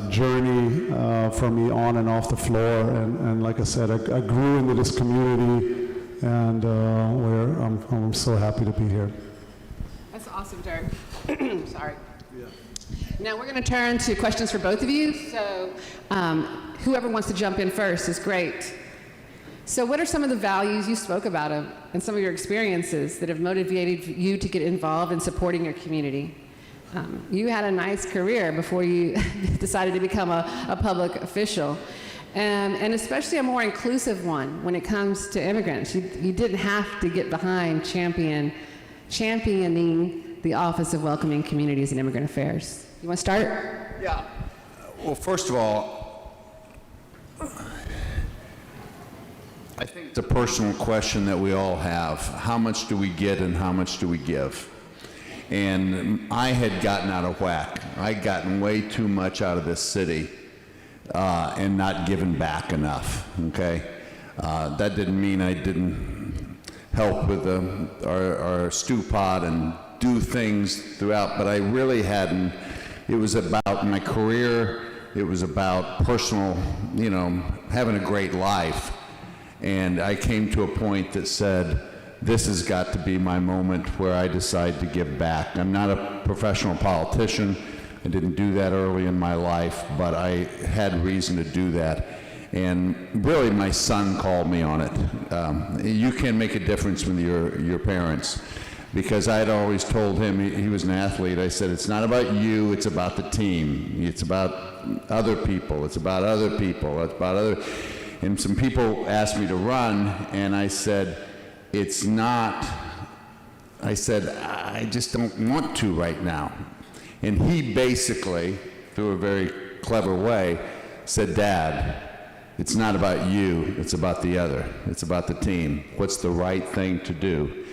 journey for me on and off the floor. And like I said, I grew into this community, and I'm so happy to be here. That's awesome, Dirk. Sorry. Yeah. Now we're going to turn to questions for both of you. So whoever wants to jump in first is great. So what are some of the values you spoke about and some of your experiences that have motivated you to get involved in supporting your community? You had a nice career before you decided to become a public official, and especially a more inclusive one when it comes to immigrants. You didn't have to get behind championing the Office of Welcoming Communities and Immigrant Affairs. You want to start? Yeah. Well, first of all, I think it's a personal question that we all have. How much do we get and how much do we give? And I had gotten out of whack. I'd gotten way too much out of this city and not given back enough, okay? That didn't mean I didn't help with our stew pot and do things throughout, but I really hadn't. It was about my career. It was about personal, having a great life. And I came to a point that said, this has got to be my moment where I decide to give back. I'm not a professional politician. I didn't do that early in my life, but I had reason to do that. And really, my son called me on it. You can make a difference with your parents. Because I had always told him, he was an athlete, I said, it's not about you, it's about the team. It's about other people. It's about other people. It's about other... And some people asked me to run, and I said, it's not, I said, I just don't want to right now. And he basically, through a very clever way, said, Dad, it's not about you, it's about the other. It's about the team. What's the right thing to do?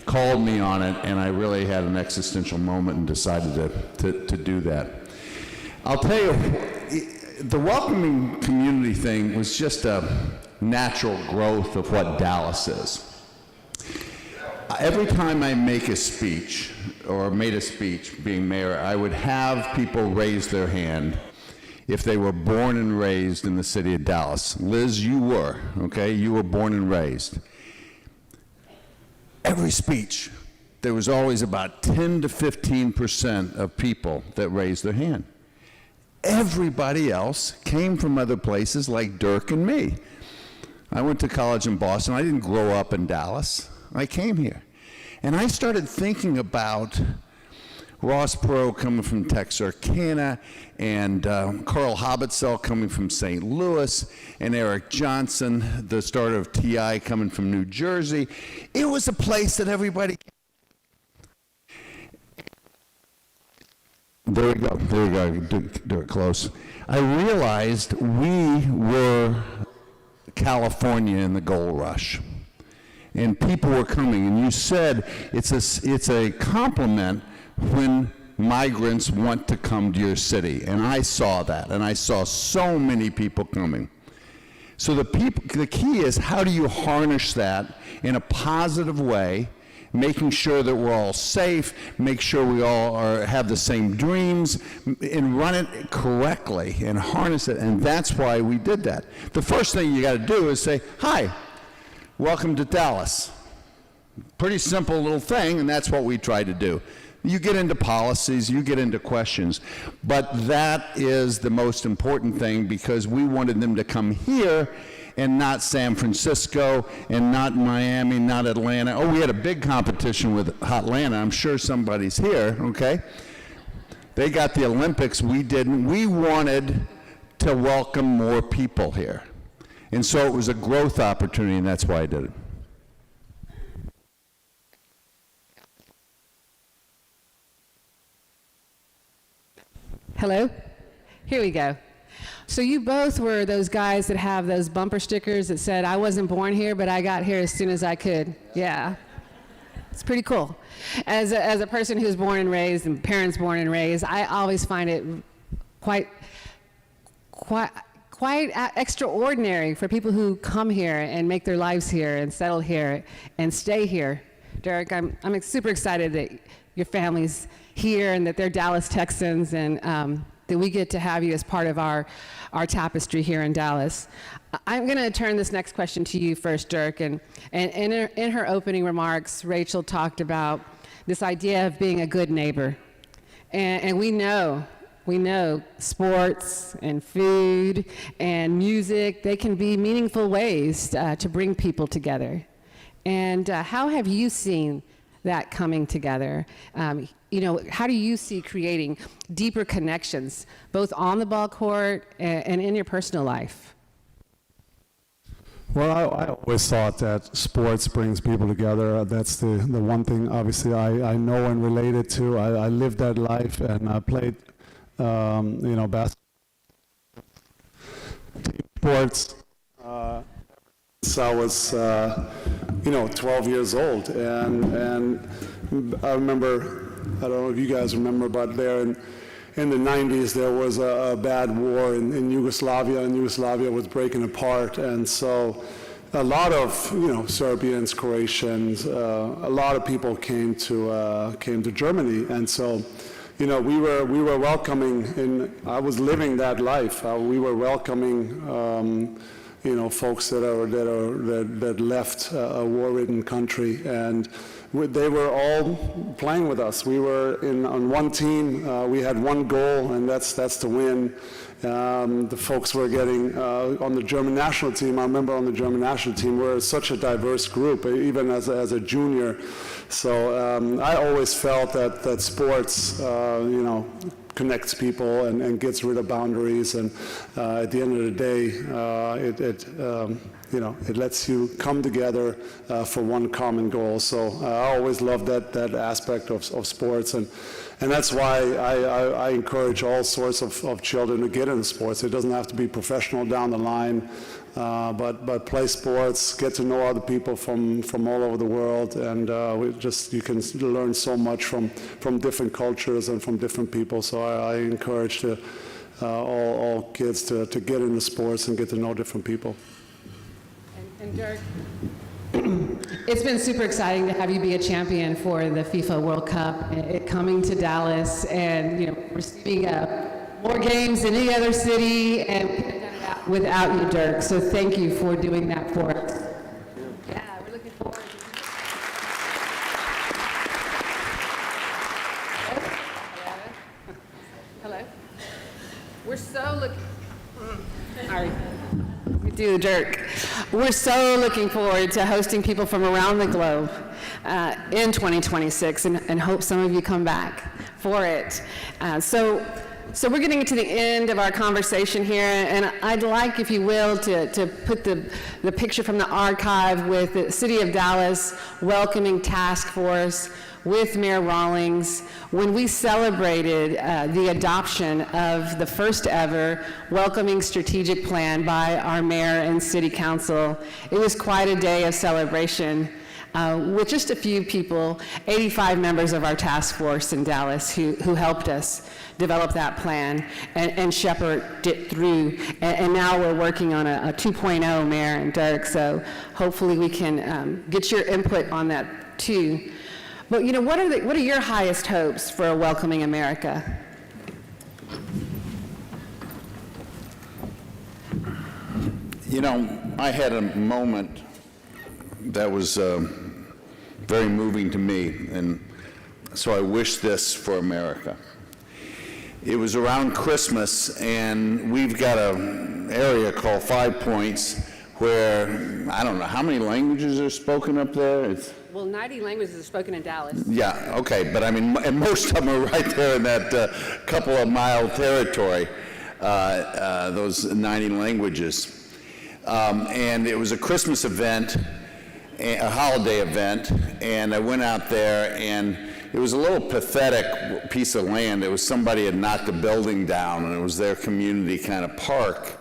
Called me on it, and I really had an existential moment and decided to do that. I'll tell you, the welcoming community thing was just a natural growth of what Dallas is. Every time I make a speech, or made a speech being mayor, I would have people raise their hand if they were born and raised in the city of Dallas. Liz, you were, okay? You were born and raised. Every speech, there was always about 10 to 15% of people that raised their hand. Everybody else came from other places like Dirk and me. I went to college in Boston. I didn't grow up in Dallas. I came here. And I started thinking about Ross Perot coming from Texarkana, and Carl Hobbitzel coming from St. Louis, and Eric Johnson, the starter of TI, coming from New Jersey. It was a place that everybody... There we go, do it close. I realized we were California in the gold rush. And people were coming, and you said it's a compliment when migrants want to come to your city, and I saw that, and I saw so many people coming. So the key is, how do you harness that in a positive way, making sure that we're all safe, make sure we all have the same dreams, and run it correctly and harness it, and that's why we did that. The first thing you got to do is say, hi, welcome to Dallas. Pretty simple little thing, and that's what we try to do. You get into policies, you get into questions, but that is the most important thing, because we wanted them to come here and not San Francisco and not Miami, not Atlanta. Oh, we had a big competition with Atlanta. I'm sure somebody's here, okay? They got the Olympics, we didn't. We wanted to welcome more people here. And so it was a growth opportunity, and that's why I did it. Hello? Here we go. So you both were those guys that have those bumper stickers that said, I wasn't born here, but I got here as soon as I could. Yeah. It's pretty cool. As a person who's born and raised, and parents born and raised, I always find it quite extraordinary for people who come here and make their lives here and settle here and stay here. Dirk, I'm super excited that your family's here and that they're Dallas Texans, and that we get to have you as part of our tapestry here in Dallas. I'm going to turn this next question to you first, Dirk. And in her opening remarks, Rachel talked about this idea of being a good neighbor. And we know sports and food and music, they can be meaningful ways to bring people together. And how have you seen that coming together? How do you see creating deeper connections, both on the ball court and in your personal life? Well, I always thought that sports brings people together. That's the one thing, obviously, I know and related to. I lived that life, and I played, basketball, team sports, since I was, 12 years old. And I remember, I don't know if you guys remember, but there in the 90s, there was a bad war in Yugoslavia, and Yugoslavia was breaking apart. And so a lot of, Serbians, Croatians, a lot of people came to Germany. And so, we were welcoming, and I was living that life. We were welcoming, folks that left a war-ridden country, and they were all playing with us. We were on one team. We had one goal, and that's to win. The folks were getting on the German national team. I remember on the German national team, we're such a diverse group, even as a junior. So I always felt that sports, connects people and gets rid of boundaries, and at the end of the day, it lets you come together for one common goal. So I always loved that aspect of sports, and that's why I encourage all sorts of children to get into sports. It doesn't have to be professional down the line, but play sports, get to know other people from all over the world, and you can learn so much from different cultures and from different people. So I encourage all kids to get into sports and get to know different people. And Dirk, it's been super exciting to have you be a champion for the FIFA World Cup, coming to Dallas, and receiving more games than any other city, and we couldn't have done that without you, Dirk. So thank you for doing that for us. Yeah, we're looking forward to it. Hello? Hello? so looking. All right. We do, Dirk. We're so looking forward to hosting people from around the globe in 2026, and hope some of you come back for it. So we're getting to the end of our conversation here, and I'd like, if you will, to put the picture from the archive with the City of Dallas Welcoming Task Force with Mayor Rawlings when we celebrated the adoption of the first ever Welcoming Strategic Plan by our mayor and city council. It was quite a day of celebration with just a few people, 85 members of our task force in Dallas who helped us develop that plan and shepherd it through. And now we're working on a 2.0, Mayor and Dirk, so hopefully we can get your input on that too. But you know, what are your highest hopes for a welcoming America? You know, I had a moment that was very moving to me, and so I wish this for America. It was around Christmas, and we've got an area called 5 Points where, I don't know, how many languages are spoken up there? Well, 90 languages are spoken in Dallas. Yeah, okay, but I mean, and most of them are right there in that couple of mile territory, those 90 languages. And it was a Christmas event, a holiday event, and I went out there, and it was a little pathetic piece of land. It was somebody had knocked a building down, and it was their community kind of park.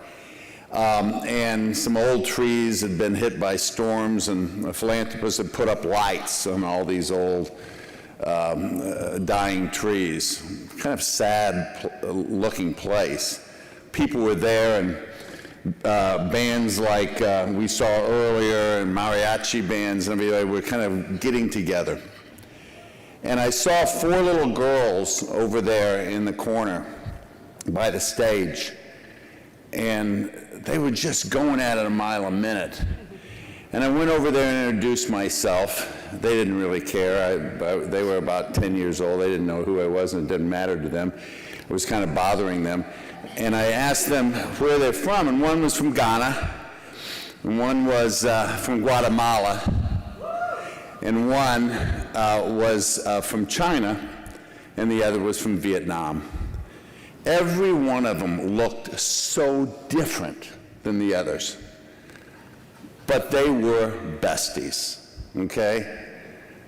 And some old trees had been hit by storms, and a philanthropist had put up lights on all these old dying trees. Kind of sad looking place. People were there, and bands like we saw earlier, and mariachi bands and everybody were kind of getting together. And I saw 4 little girls over there in the corner by the stage, and they were just going at it a mile a minute. And I went over there and introduced myself. They didn't really care. They were about 10 years old. They didn't know who I was, and it didn't matter to them. It was kind of bothering them. And I asked them where they're from, and one was from Ghana, and one was from Guatemala, and one was from China, and the other was from Vietnam. Every one of them looked so different than the others, but they were besties, okay?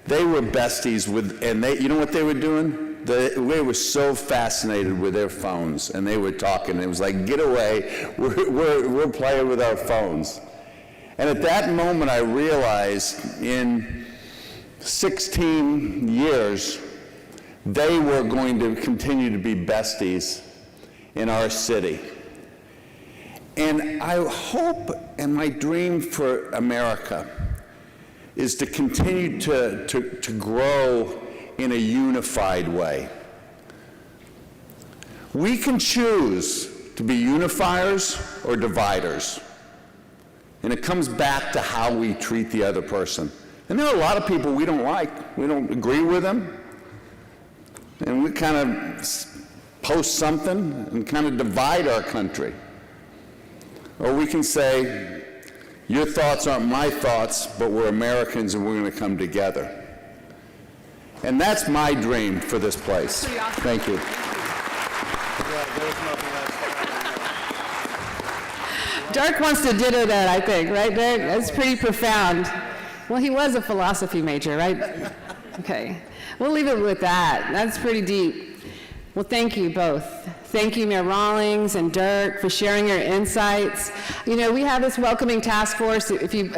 They were besties with, and you know what they were doing? They were so fascinated with their phones, and they were talking. It was like, get away, we're playing with our phones. And at that moment, I realized in 16 years, they were going to continue to be besties in our city. And I hope, and my dream for America is to continue to grow in a unified way. We can choose to be unifiers or dividers. And it comes back to how we treat the other person. And there are a lot of people we don't like. We don't agree with them. And we kind of post something and kind of divide our country. Or we can say, your thoughts aren't my thoughts, but we're Americans and we're going to come together. And that's my dream for this place. Thank you. Dirk wants to ditto that, I think, right, Dirk? That's pretty profound. Well, he was a philosophy major, right? Okay. We'll leave it with that. That's pretty deep. Well, thank you both. Thank you, Mayor Rawlings and Dirk, for sharing your insights. You know, we have this welcoming task force. If you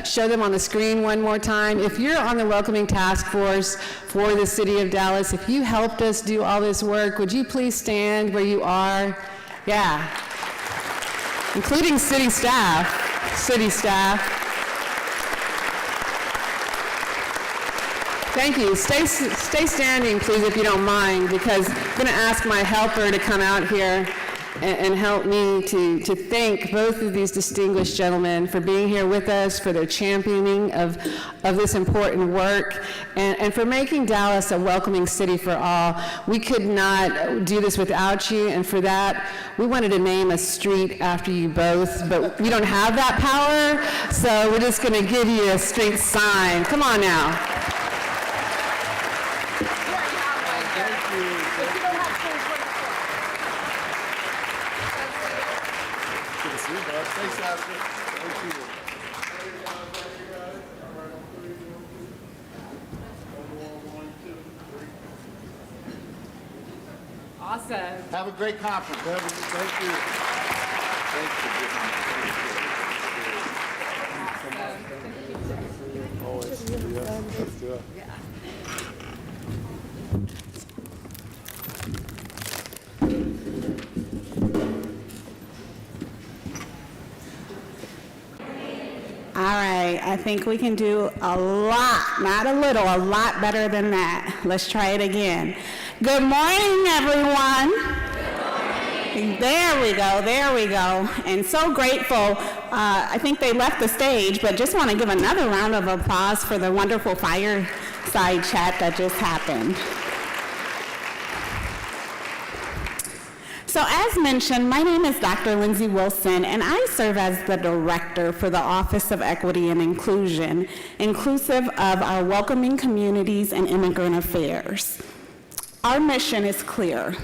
show them on the screen one more time, if you're on the welcoming task force for the City of Dallas, if you helped us do all this work, would you please stand where you are? Yeah. Including city staff. City staff. Thank you. Stay standing, please, if you don't mind, because I'm going to ask my helper to come out here and help me to thank both of these distinguished gentlemen for being here with us, for their championing of this important work, and for making Dallas a welcoming city for all. We could not do this without you, and for that, we wanted to name a street after you both, but we don't have that power, so we're just going to give you a street sign. Come on now. Awesome. Have a great conference. Thank you. All right, I think we can do a lot, not a little, a lot better than that. Let's try it again. Good morning, everyone. There we go. And so grateful. I think they left the stage, but just want to give another round of applause for the wonderful fireside chat that just happened. So as mentioned, my name is Dr. Lindsey Wilson, and I serve as the Director for the Office of Equity and Inclusion, inclusive of our Welcoming Communities and Immigrant Affairs. Our mission is clear.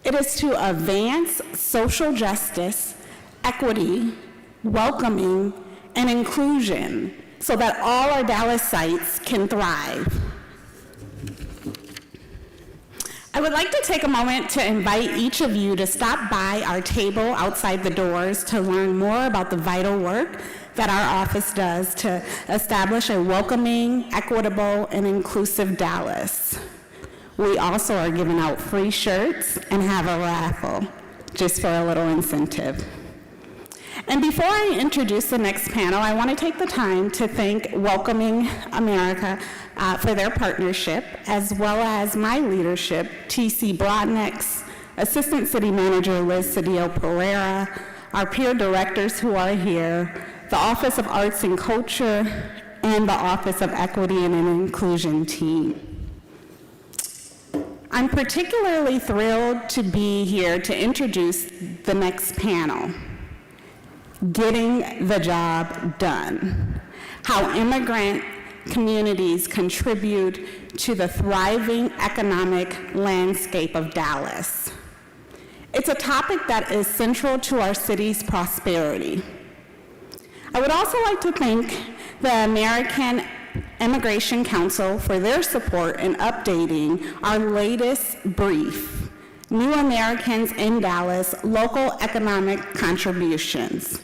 It is to advance social justice, equity, welcoming, and inclusion so that all our Dallas sites can thrive. I would like to take a moment to invite each of you to stop by our table outside the doors to learn more about the vital work that our office does to establish a welcoming, equitable, and inclusive Dallas. We also are giving out free shirts and have a raffle, just for a little incentive. And before I introduce the next panel, I want to take the time to thank Welcoming America for their partnership, as well as my leadership, T.C. Brodnick's, Assistant City Manager Liz Cedillo-Pereira, our peer directors who are here, the Office of Arts and Culture, and the Office of Equity and Inclusion team. I'm particularly thrilled to be here to introduce the next panel, Getting the Job Done, how immigrant communities contribute to the thriving economic landscape of Dallas. It's a topic that is central to our city's prosperity. I would also like to thank the American Immigration Council for their support in updating our latest brief, New Americans in Dallas, Local Economic Contributions.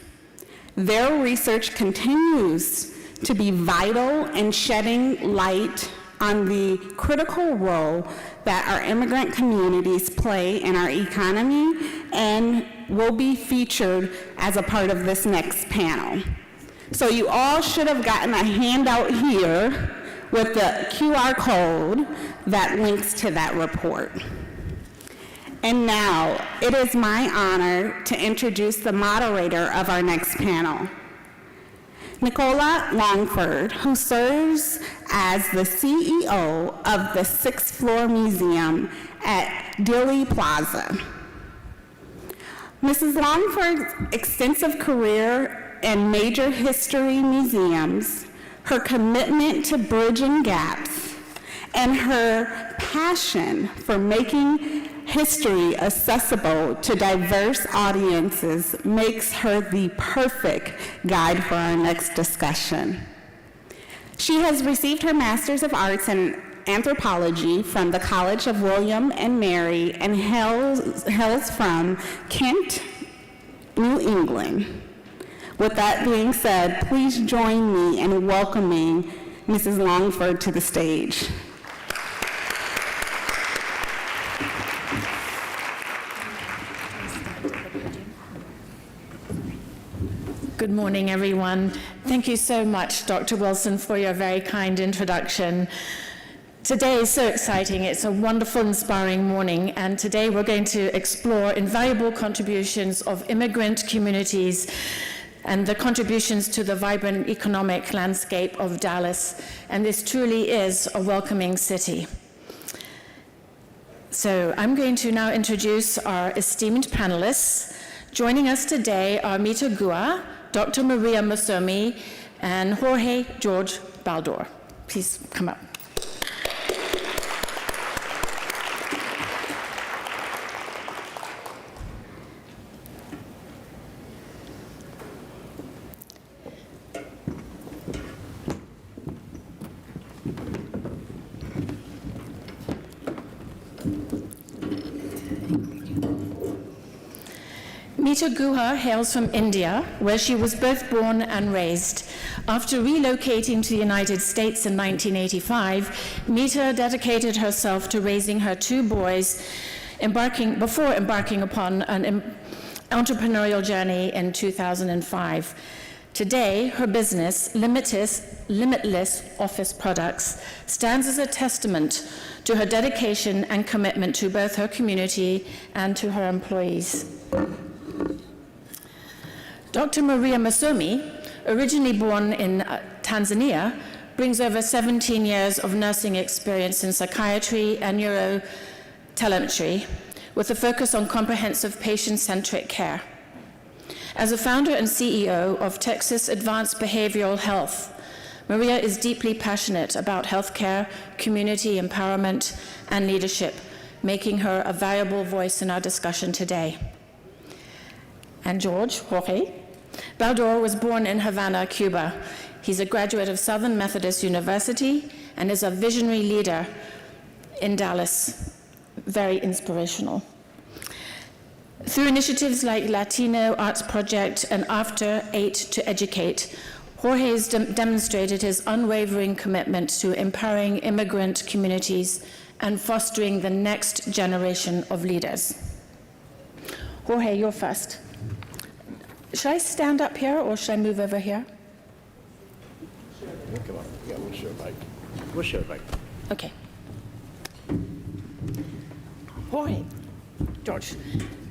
Their research continues to be vital in shedding light on the critical role that our immigrant communities play in our economy and will be featured as a part of this next panel. So you all should have gotten a handout here with the QR code that links to that report. And now, it is my honor to introduce the moderator of our next panel, Nicola Longford, who serves as the CEO of the 6th Floor Museum at Dealey Plaza. Mrs. Longford's extensive career in major history museums, her commitment to bridging gaps, and her passion for making history accessible to diverse audiences makes her the perfect guide for our next discussion. She has received her Master's of Arts in Anthropology from the College of William and Mary and hails from Kent, New England. With that being said, please join me in welcoming Mrs. Longford to the stage. Good morning, everyone. Thank you so much, Dr. Wilson, for your very kind introduction. Today is so exciting. It's a wonderful, inspiring morning, and today we're going to explore invaluable contributions of immigrant communities and the contributions to the vibrant economic landscape of Dallas, and this truly is a welcoming city. So I'm going to now introduce our esteemed panelists. Joining us today are Mita Guha, Dr. Maria Mosomi, and Jorge George Balbador. Please come up. Mita Guha hails from India, where she was both born and raised. After relocating to the United States in 1985, Mita dedicated herself to raising her two boys before embarking upon an entrepreneurial journey in 2005. Today, her business, Limitless Office Products, stands as a testament to her dedication and commitment to both her community and to her employees. Dr. Maria Mosomi, originally born in Tanzania, brings over 17 years of nursing experience in psychiatry and neurotelemetry, with a focus on comprehensive patient-centric care. As a founder and CEO of Texas Advanced Behavioral Health, Maria is deeply passionate about healthcare, community empowerment, and leadership, making her a valuable voice in our discussion today. And Jorge Balbador was born in Havana, Cuba. He's a graduate of Southern Methodist University and is a visionary leader in Dallas, very inspirational. Through initiatives like Latino Arts Project and After 8 to Educate, Jorge has demonstrated his unwavering commitment to empowering immigrant communities and fostering the next generation of leaders. Jorge, you're first. Should I stand up here or should I move over here? Come on, yeah, we'll share a bike. We'll share a bike. Okay. Jorge, George.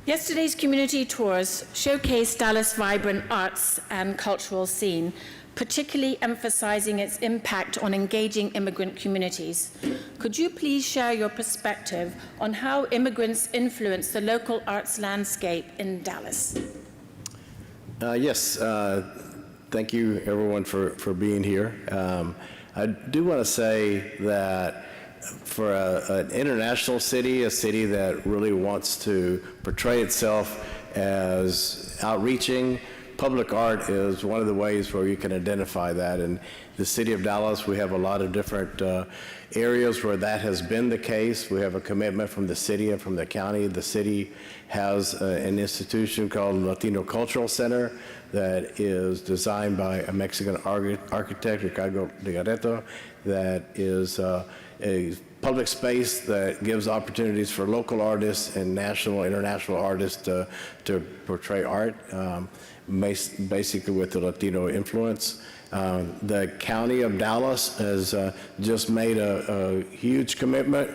Yesterday's community tours showcased Dallas' vibrant arts and cultural scene, particularly emphasizing its impact on engaging immigrant communities. Could you please share your perspective on how immigrants influence the local arts landscape in Dallas? Yes, thank you everyone for being here. I do want to say that for an international city, a city that really wants to portray itself as outreaching, public art is one of the ways where you can identify that. In the city of Dallas, we have a lot of different areas where that has been the case. We have a commitment from the city and from the county. The city has an institution called Latino Cultural Center that is designed by a Mexican architect, Ricardo Legareto, that is a public space that gives opportunities for local artists and national, international artists to portray art, basically with the Latino influence. The County of Dallas has just made a huge commitment.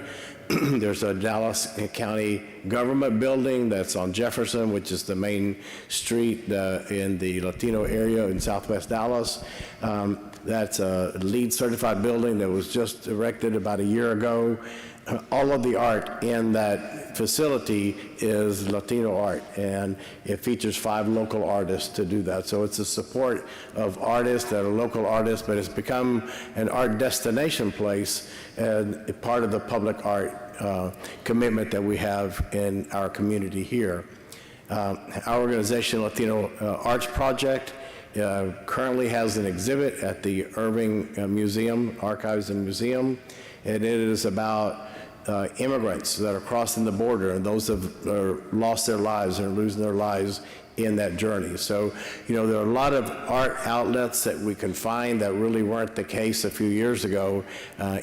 There's a Dallas County government building that's on Jefferson, which is the main street in the Latino area in Southwest Dallas. That's a LEED certified building that was just erected about a year ago. All of the art in that facility is Latino art, and it features 5 local artists to do that. So it's a support of artists that are local artists, but it's become an art destination place and part of the public art commitment that we have in our community here. Our organization, Latino Arts Project, currently has an exhibit at the Irving Museum, Archives and Museum, and it is about immigrants that are crossing the border and those that have lost their lives and are losing their lives in that journey. So, you know, there are a lot of art outlets that we can find that really weren't the case a few years ago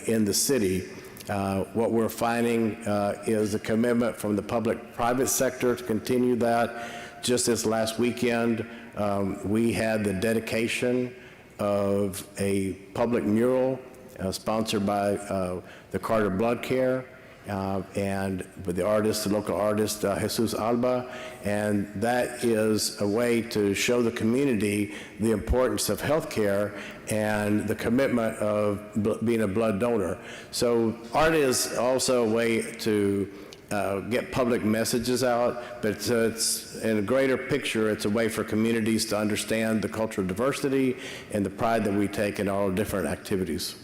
in the city. What we're finding is a commitment from the public-private sector to continue that. Just this last weekend, we had the dedication of a public mural sponsored by the Carter Blood Care, and with the artist, the local artist, Jesus Alba, and that is a way to show the community the importance of healthcare and the commitment of being a blood donor. So art is also a way to get public messages out, but it's in a greater picture, it's a way for communities to understand the cultural diversity and the pride that we take in all different activities.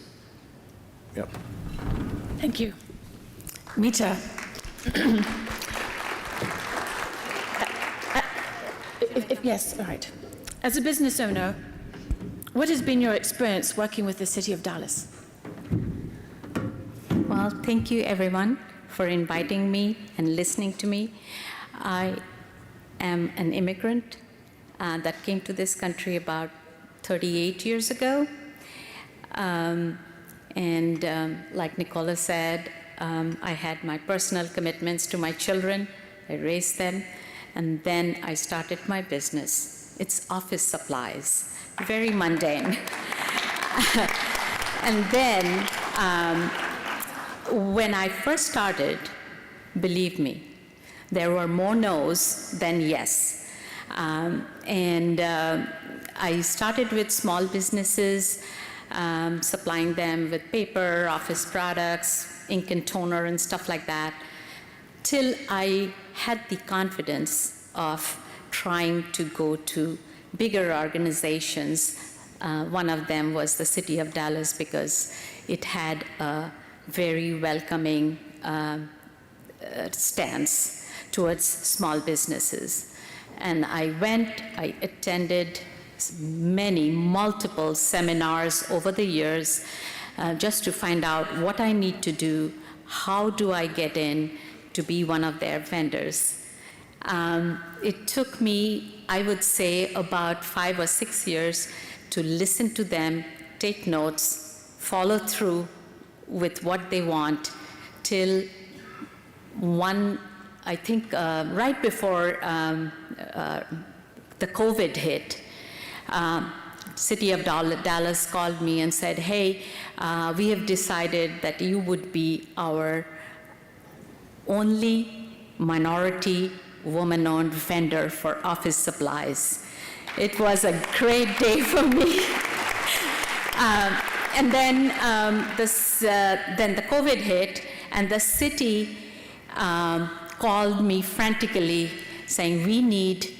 Yep. Thank you. Mita. Yes, all right. As a business owner, what has been your experience working with the City of Dallas? Well, thank you everyone for inviting me and listening to me. I am an immigrant that came to this country about 38 years ago. Like Nicola said, I had my personal commitments to my children. I raised them, and then I started my business. It's office supplies, very mundane. And then, when I first started, believe me, there were more no's than yes. I started with small businesses, supplying them with paper, office products, ink and toner and stuff like that, till I had the confidence of trying to go to bigger organizations. One of them was the City of Dallas, because it had a very welcoming stance towards small businesses. And I attended multiple seminars over the years just to find out what I need to do, how do I get in to be one of their vendors. It took me, I would say, about 5 or 6 years to listen to them, take notes, follow through with what they want, till I think right before the COVID hit, City of Dallas called me and said, hey, we have decided that you would be our only minority woman-owned vendor for office supplies. It was a great day for me. And then the COVID hit, and the city called me frantically saying, we need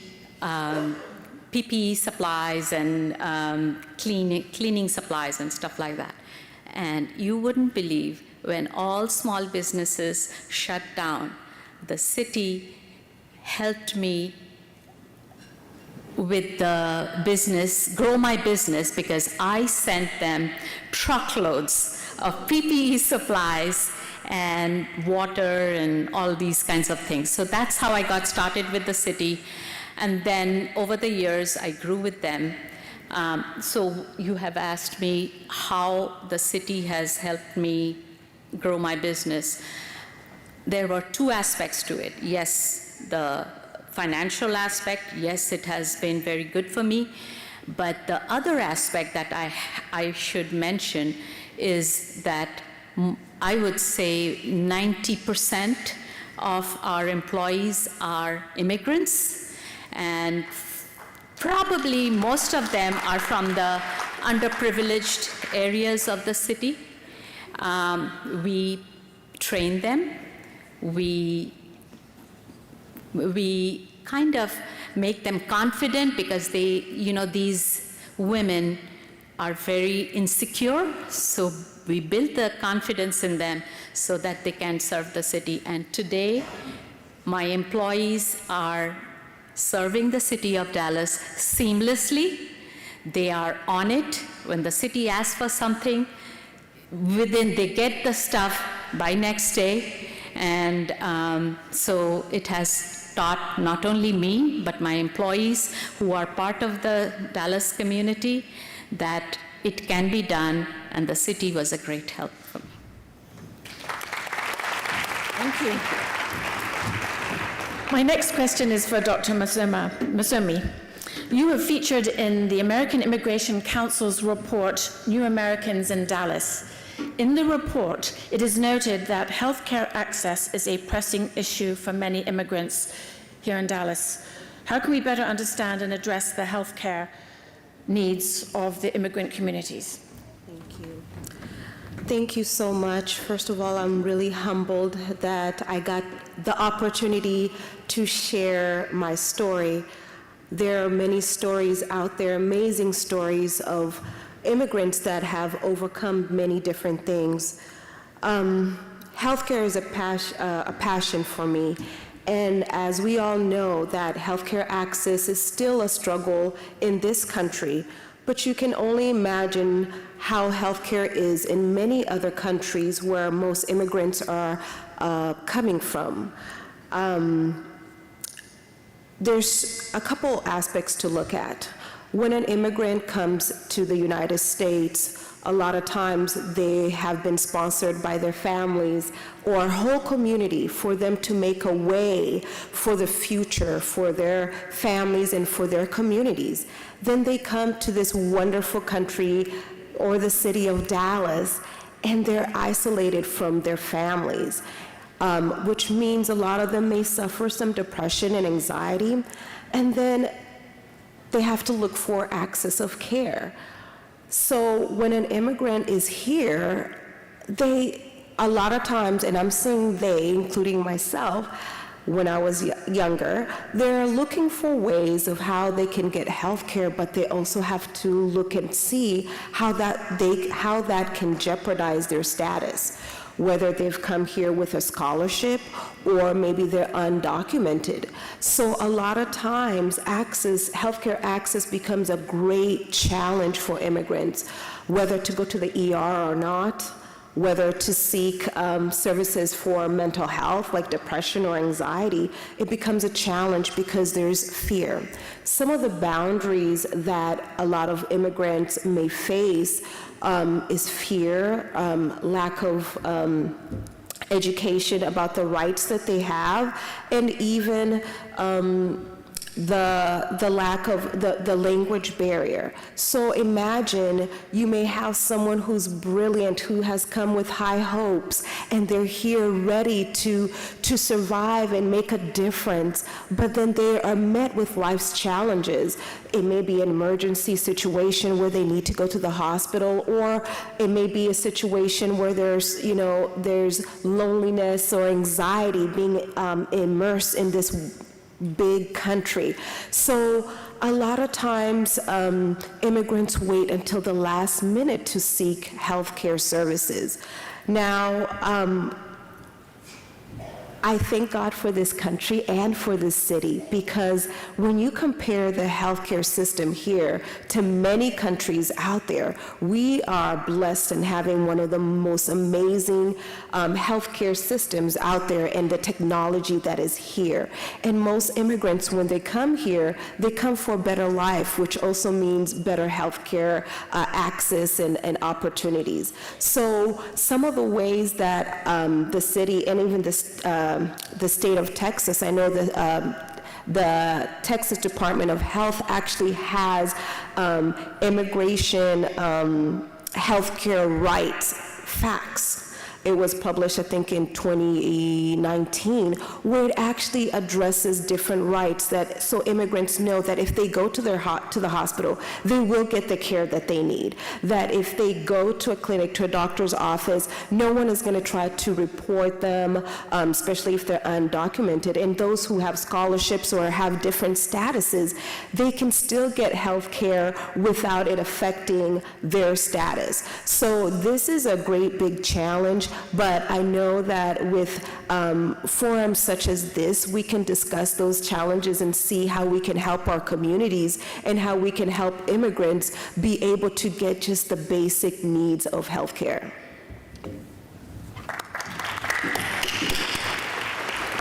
PPE supplies and cleaning supplies and stuff like that. And you wouldn't believe, when all small businesses shut down, the city helped me with the business, grow my business, because I sent them truckloads of PPE supplies and water and all these kinds of things. So that's how I got started with the city. And then over the years, I grew with them. So you have asked me how the city has helped me grow my business. There were 2 aspects to it. Yes, the financial aspect, yes, it has been very good for me. But the other aspect that I should mention is that I would say 90% of our employees are immigrants, and probably most of them are from the underprivileged areas of the city. We train them. We kind of make them confident, because they, these women are very insecure. So we build the confidence in them so that they can serve the city. And today, my employees are serving the City of Dallas seamlessly. They are on it. When the city asks for something, they get the stuff by next day. And so it has taught not only me, but my employees who are part of the Dallas community, that it can be done, and the city was a great help for me. Thank you. My next question is for Dr. Mosomi. You were featured in the American Immigration Council's report, New Americans in Dallas. In the report, it is noted that healthcare access is a pressing issue for many immigrants here in Dallas. How can we better understand and address the healthcare needs of the immigrant communities? Thank you. Thank you so much. First of all, I'm really humbled that I got the opportunity to share my story. There are many stories out there, amazing stories of immigrants that have overcome many different things. Healthcare is a passion for me. And as we all know, that healthcare access is still a struggle in this country, but you can only imagine how healthcare is in many other countries where most immigrants are coming from. There's a couple aspects to look at. When an immigrant comes to the United States, a lot of times they have been sponsored by their families or a whole community for them to make a way for the future, for their families and for their communities. Then they come to this wonderful country or the city of Dallas, and they're isolated from their families, which means a lot of them may suffer some depression and anxiety, and then they have to look for access of care. So when an immigrant is here, a lot of times, and I'm saying they, including myself, when I was younger, they're looking for ways of how they can get health care, but they also have to look and see how that can jeopardize their status, whether they've come here with a scholarship or maybe they're undocumented. So a lot of times healthcare access becomes a great challenge for immigrants, whether to go to the ER or not, whether to seek services for mental health like depression or anxiety. It becomes a challenge because there's fear. Some of the boundaries that a lot of immigrants may face is fear, lack of education about the rights that they have, and even the lack of the language barrier. So imagine you may have someone who's brilliant, who has come with high hopes, and they're here ready to survive and make a difference, but then they are met with life's challenges. It may be an emergency situation where they need to go to the hospital, or it may be a situation where there's loneliness or anxiety being immersed in this big country. So a lot of times immigrants wait until the last minute to seek healthcare services. Now, I thank God for this country and for this city, because when you compare the healthcare system here to many countries out there, we are blessed in having one of the most amazing healthcare systems out there, and the technology that is here. And most immigrants, when they come here, they come for a better life, which also means better healthcare access and opportunities. So some of the ways that the city and even the state of Texas, I know that the Texas Department of Health actually has immigration healthcare rights facts. It was published, I think, in 2019, where it actually addresses different rights so immigrants know that if they go to the hospital, they will get the care that they need. That if they go to a clinic, to a doctor's office, no one is going to try to report them, especially if they're undocumented. And those who have scholarships or have different statuses, they can still get health care without it affecting their status. So this is a great big challenge. But I know that with forums such as this, we can discuss those challenges and see how we can help our communities and how we can help immigrants be able to get just the basic needs of healthcare.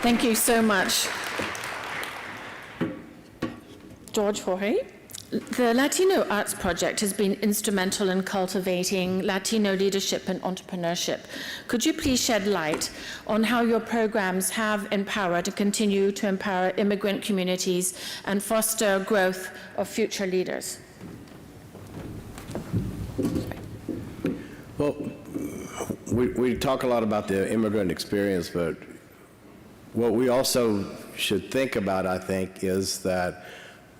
Thank you so much. Jorge? The Latino Arts Project has been instrumental in cultivating Latino leadership and entrepreneurship. Could you please shed light on how your programs have empowered and continue to empower immigrant communities and foster growth of future leaders? Well, we talk a lot about the immigrant experience, but what we also should think about, I think, is that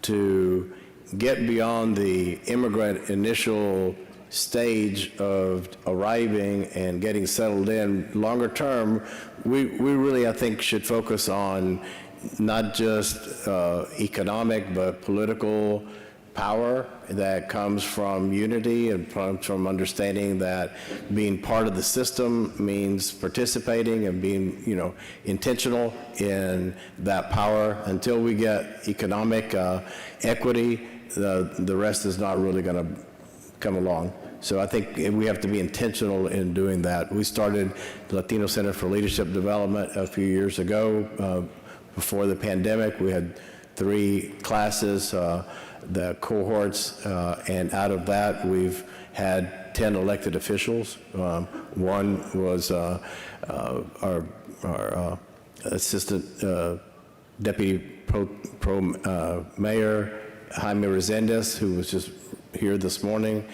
to get beyond the immigrant initial stage of arriving and getting settled in, longer term, we really, I think, should focus on not just economic, but political power that comes from unity and from understanding that being part of the system means participating and being, intentional in that power. Until we get economic equity, the rest is not really going to come along. So I think we have to be intentional in doing that. We started the Latino Center for Leadership Development a few years ago. Before the pandemic, we had 3 classes, the cohorts, and out of that, we've had 10 elected officials. One was our assistant deputy pro mayor, Jaime Resendez, who was just here this morning.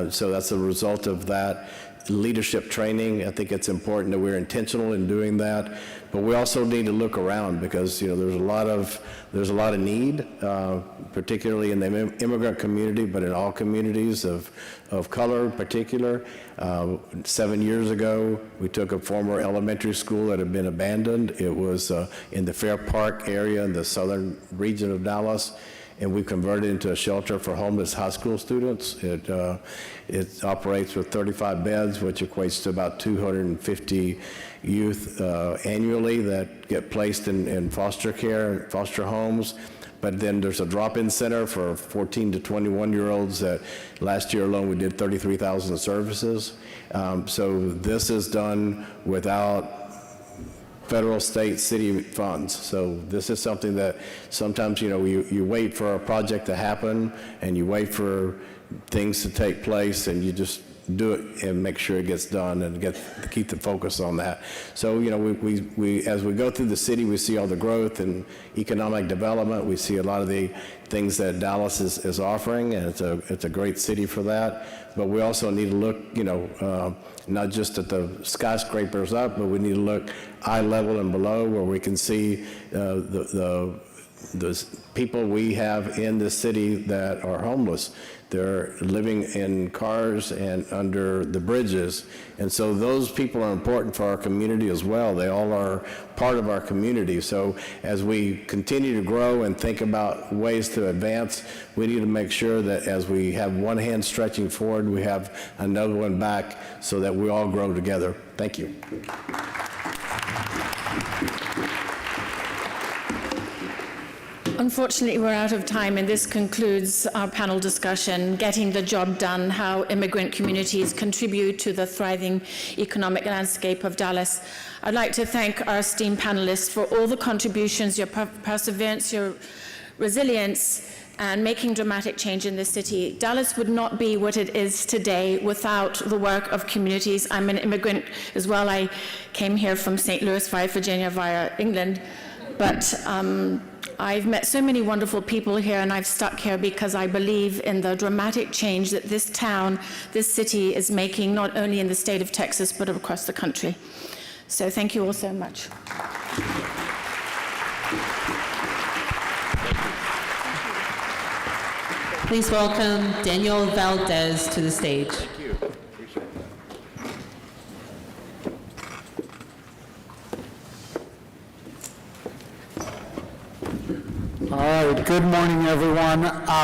So that's a result of that leadership training. I think it's important that we're intentional in doing that, but we also need to look around because there's a lot of need, particularly in the immigrant community, but in all communities of color in particular. 7 years ago, we took a former elementary school that had been abandoned. It was in the Fair Park area in the southern region of Dallas, and we converted it into a shelter for homeless high school students. It operates with 35 beds, which equates to about 250 youth annually that get placed in foster care, foster homes. But then there's a drop-in center for 14 to 21-year-olds that last year alone we did 33,000 services. So this is done without federal, state, city funds. So this is something that sometimes, you wait for a project to happen and you wait for things to take place and you just do it and make sure it gets done and keep the focus on that. So, we as we go through the city, we see all the growth and economic development. We see a lot of the things that Dallas is offering, and it's a great city for that. But we also need to look, not just at the skyscrapers up, but we need to look eye level and below where we can see the people we have in the city that are homeless. They're living in cars and under the bridges. And so those people are important for our community as well. They all are part of our community. So as we continue to grow and think about ways to advance, we need to make sure that as we have one hand stretching forward, we have another one back so that we all grow together. Thank you. Unfortunately, we're out of time, and this concludes our panel discussion, Getting the Job Done, How Immigrant Communities Contribute to the Thriving Economic Landscape of Dallas. I'd like to thank our esteemed panelists for all the contributions, your perseverance, your resilience, and making dramatic change in this city. Dallas would not be what it is today without the work of communities. I'm an immigrant as well. I came here from St. Louis via Virginia via England, but I've met so many wonderful people here, and I've stuck here because I believe in the dramatic change that this town, this city is making, not only in the state of Texas, but across the country. So thank you all so much. Please welcome Daniel Valdez to the stage. Thank you. All right, good morning, everyone.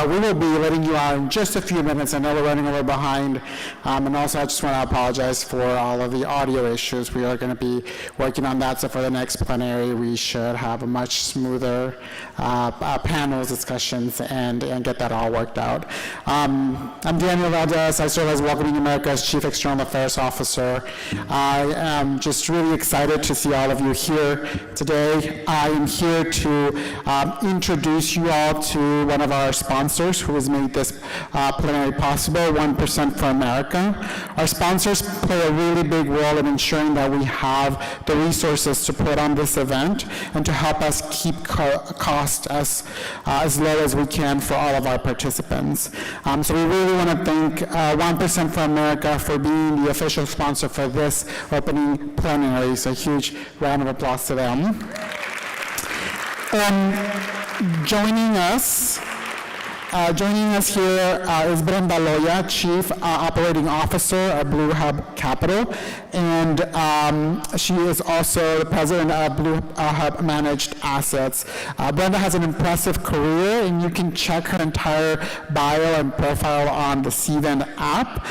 We will be letting you out in just a few minutes. I know we're running a little behind. And also, I just want to apologize for all of the audio issues. We are going to be working on that, so for the next plenary, we should have a much smoother panels, discussions, and get that all worked out. I'm Daniel Valdez. I serve as Welcoming America's Chief External Affairs Officer. I am just really excited to see all of you here today. I am here to introduce you all to one of our sponsors who has made this plenary possible, 1% for America. Our sponsors play a really big role in ensuring that we have the resources to put on this event and to help us keep cost as low as we can for all of our participants. So we really want to thank 1% for America for being the official sponsor for this opening plenary. So a huge round of applause to them. Joining us here is Brenda Loya, Chief Operating Officer of Blue Hub Capital, and she is also the President of Blue Hub Managed Assets. Brenda has an impressive career, and you can check her entire bio and profile on the CVEN app.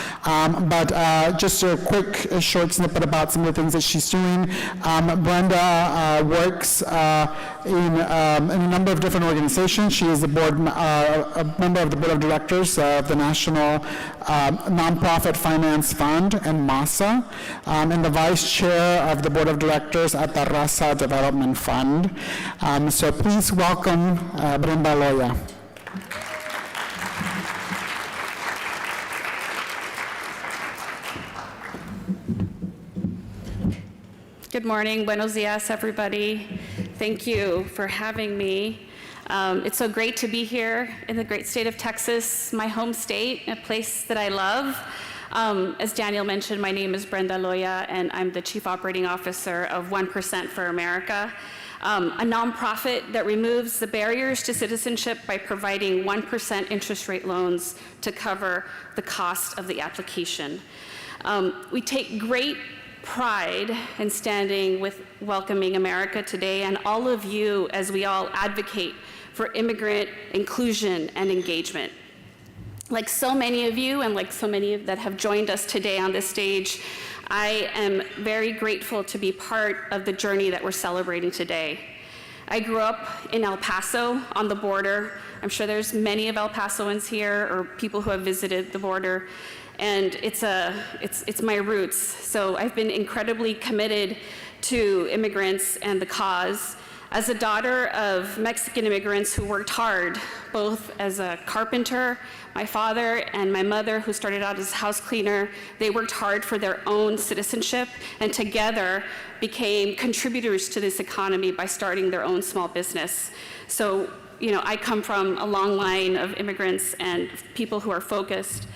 But just a quick, short snippet about some of the things that she's doing. Brenda works in a number of different organizations. She is a member of the board of directors of the National Nonprofit Finance Fund and MASA, and the vice chair of the board of directors at the Raza Development Fund. So please welcome Brenda Loya. Good morning, buenos dias, everybody. Thank you for having me. It's so great to be here in the great state of Texas, my home state, a place that I love. As Daniel mentioned, my name is Brenda Loya, and I'm the Chief Operating Officer of 1% for America, a nonprofit that removes the barriers to citizenship by providing 1% interest rate loans to cover the cost of the application. We take great pride in standing with Welcoming America today and all of you as we all advocate for immigrant inclusion and engagement. Like so many of you and like so many that have joined us today on this stage, I am very grateful to be part of the journey that we're celebrating today. I grew up in El Paso on the border. I'm sure there's many of El Pasoans here or people who have visited the border. And it's my roots. So I've been incredibly committed to immigrants and the cause. As a daughter of Mexican immigrants who worked hard, both as a carpenter, my father and my mother, who started out as house cleaner, they worked hard for their own citizenship and together became contributors to this economy by starting their own small business. So, I come from a long line of immigrants and people who are focused.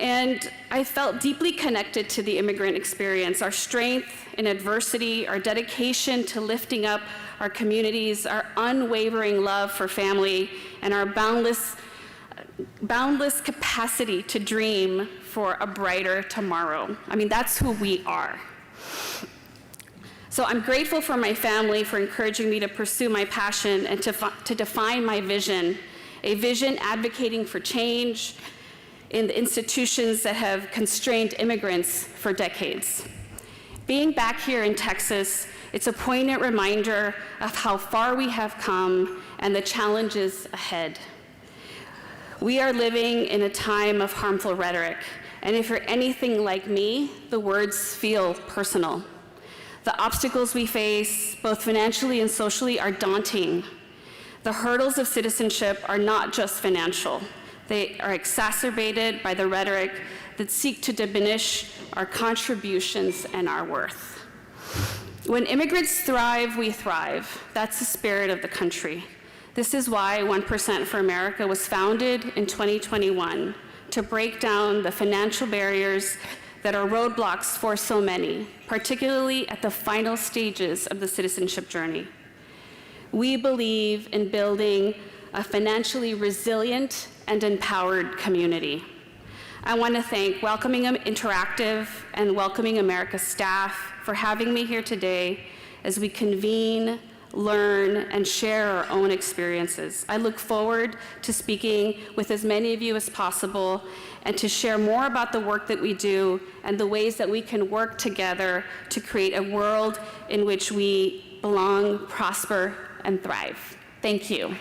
And I felt deeply connected to the immigrant experience, our strength in adversity, our dedication to lifting up our communities, our unwavering love for family, and our boundless capacity to dream for a brighter tomorrow. I mean, that's who we are. So I'm grateful for my family for encouraging me to pursue my passion and to define my vision, a vision advocating for change in the institutions that have constrained immigrants for decades. Being back here in Texas, it's a poignant reminder of how far we have come and the challenges ahead. We are living in a time of harmful rhetoric, and if you're anything like me, the words feel personal. The obstacles we face, both financially and socially, are daunting. The hurdles of citizenship are not just financial. They are exacerbated by the rhetoric that seek to diminish our contributions and our worth. When immigrants thrive, we thrive. That's the spirit of the country. This is why 1% for America was founded in 2021, to break down the financial barriers that are roadblocks for so many, particularly at the final stages of the citizenship journey. We believe in building a financially resilient and empowered community. I want to thank Welcoming Interactive and Welcoming America staff for having me here today as we convene, learn, and share our own experiences. I look forward to speaking with as many of you as possible and to share more about the work that we do and the ways that we can work together to create a world in which we belong, prosper, and thrive. Thank you.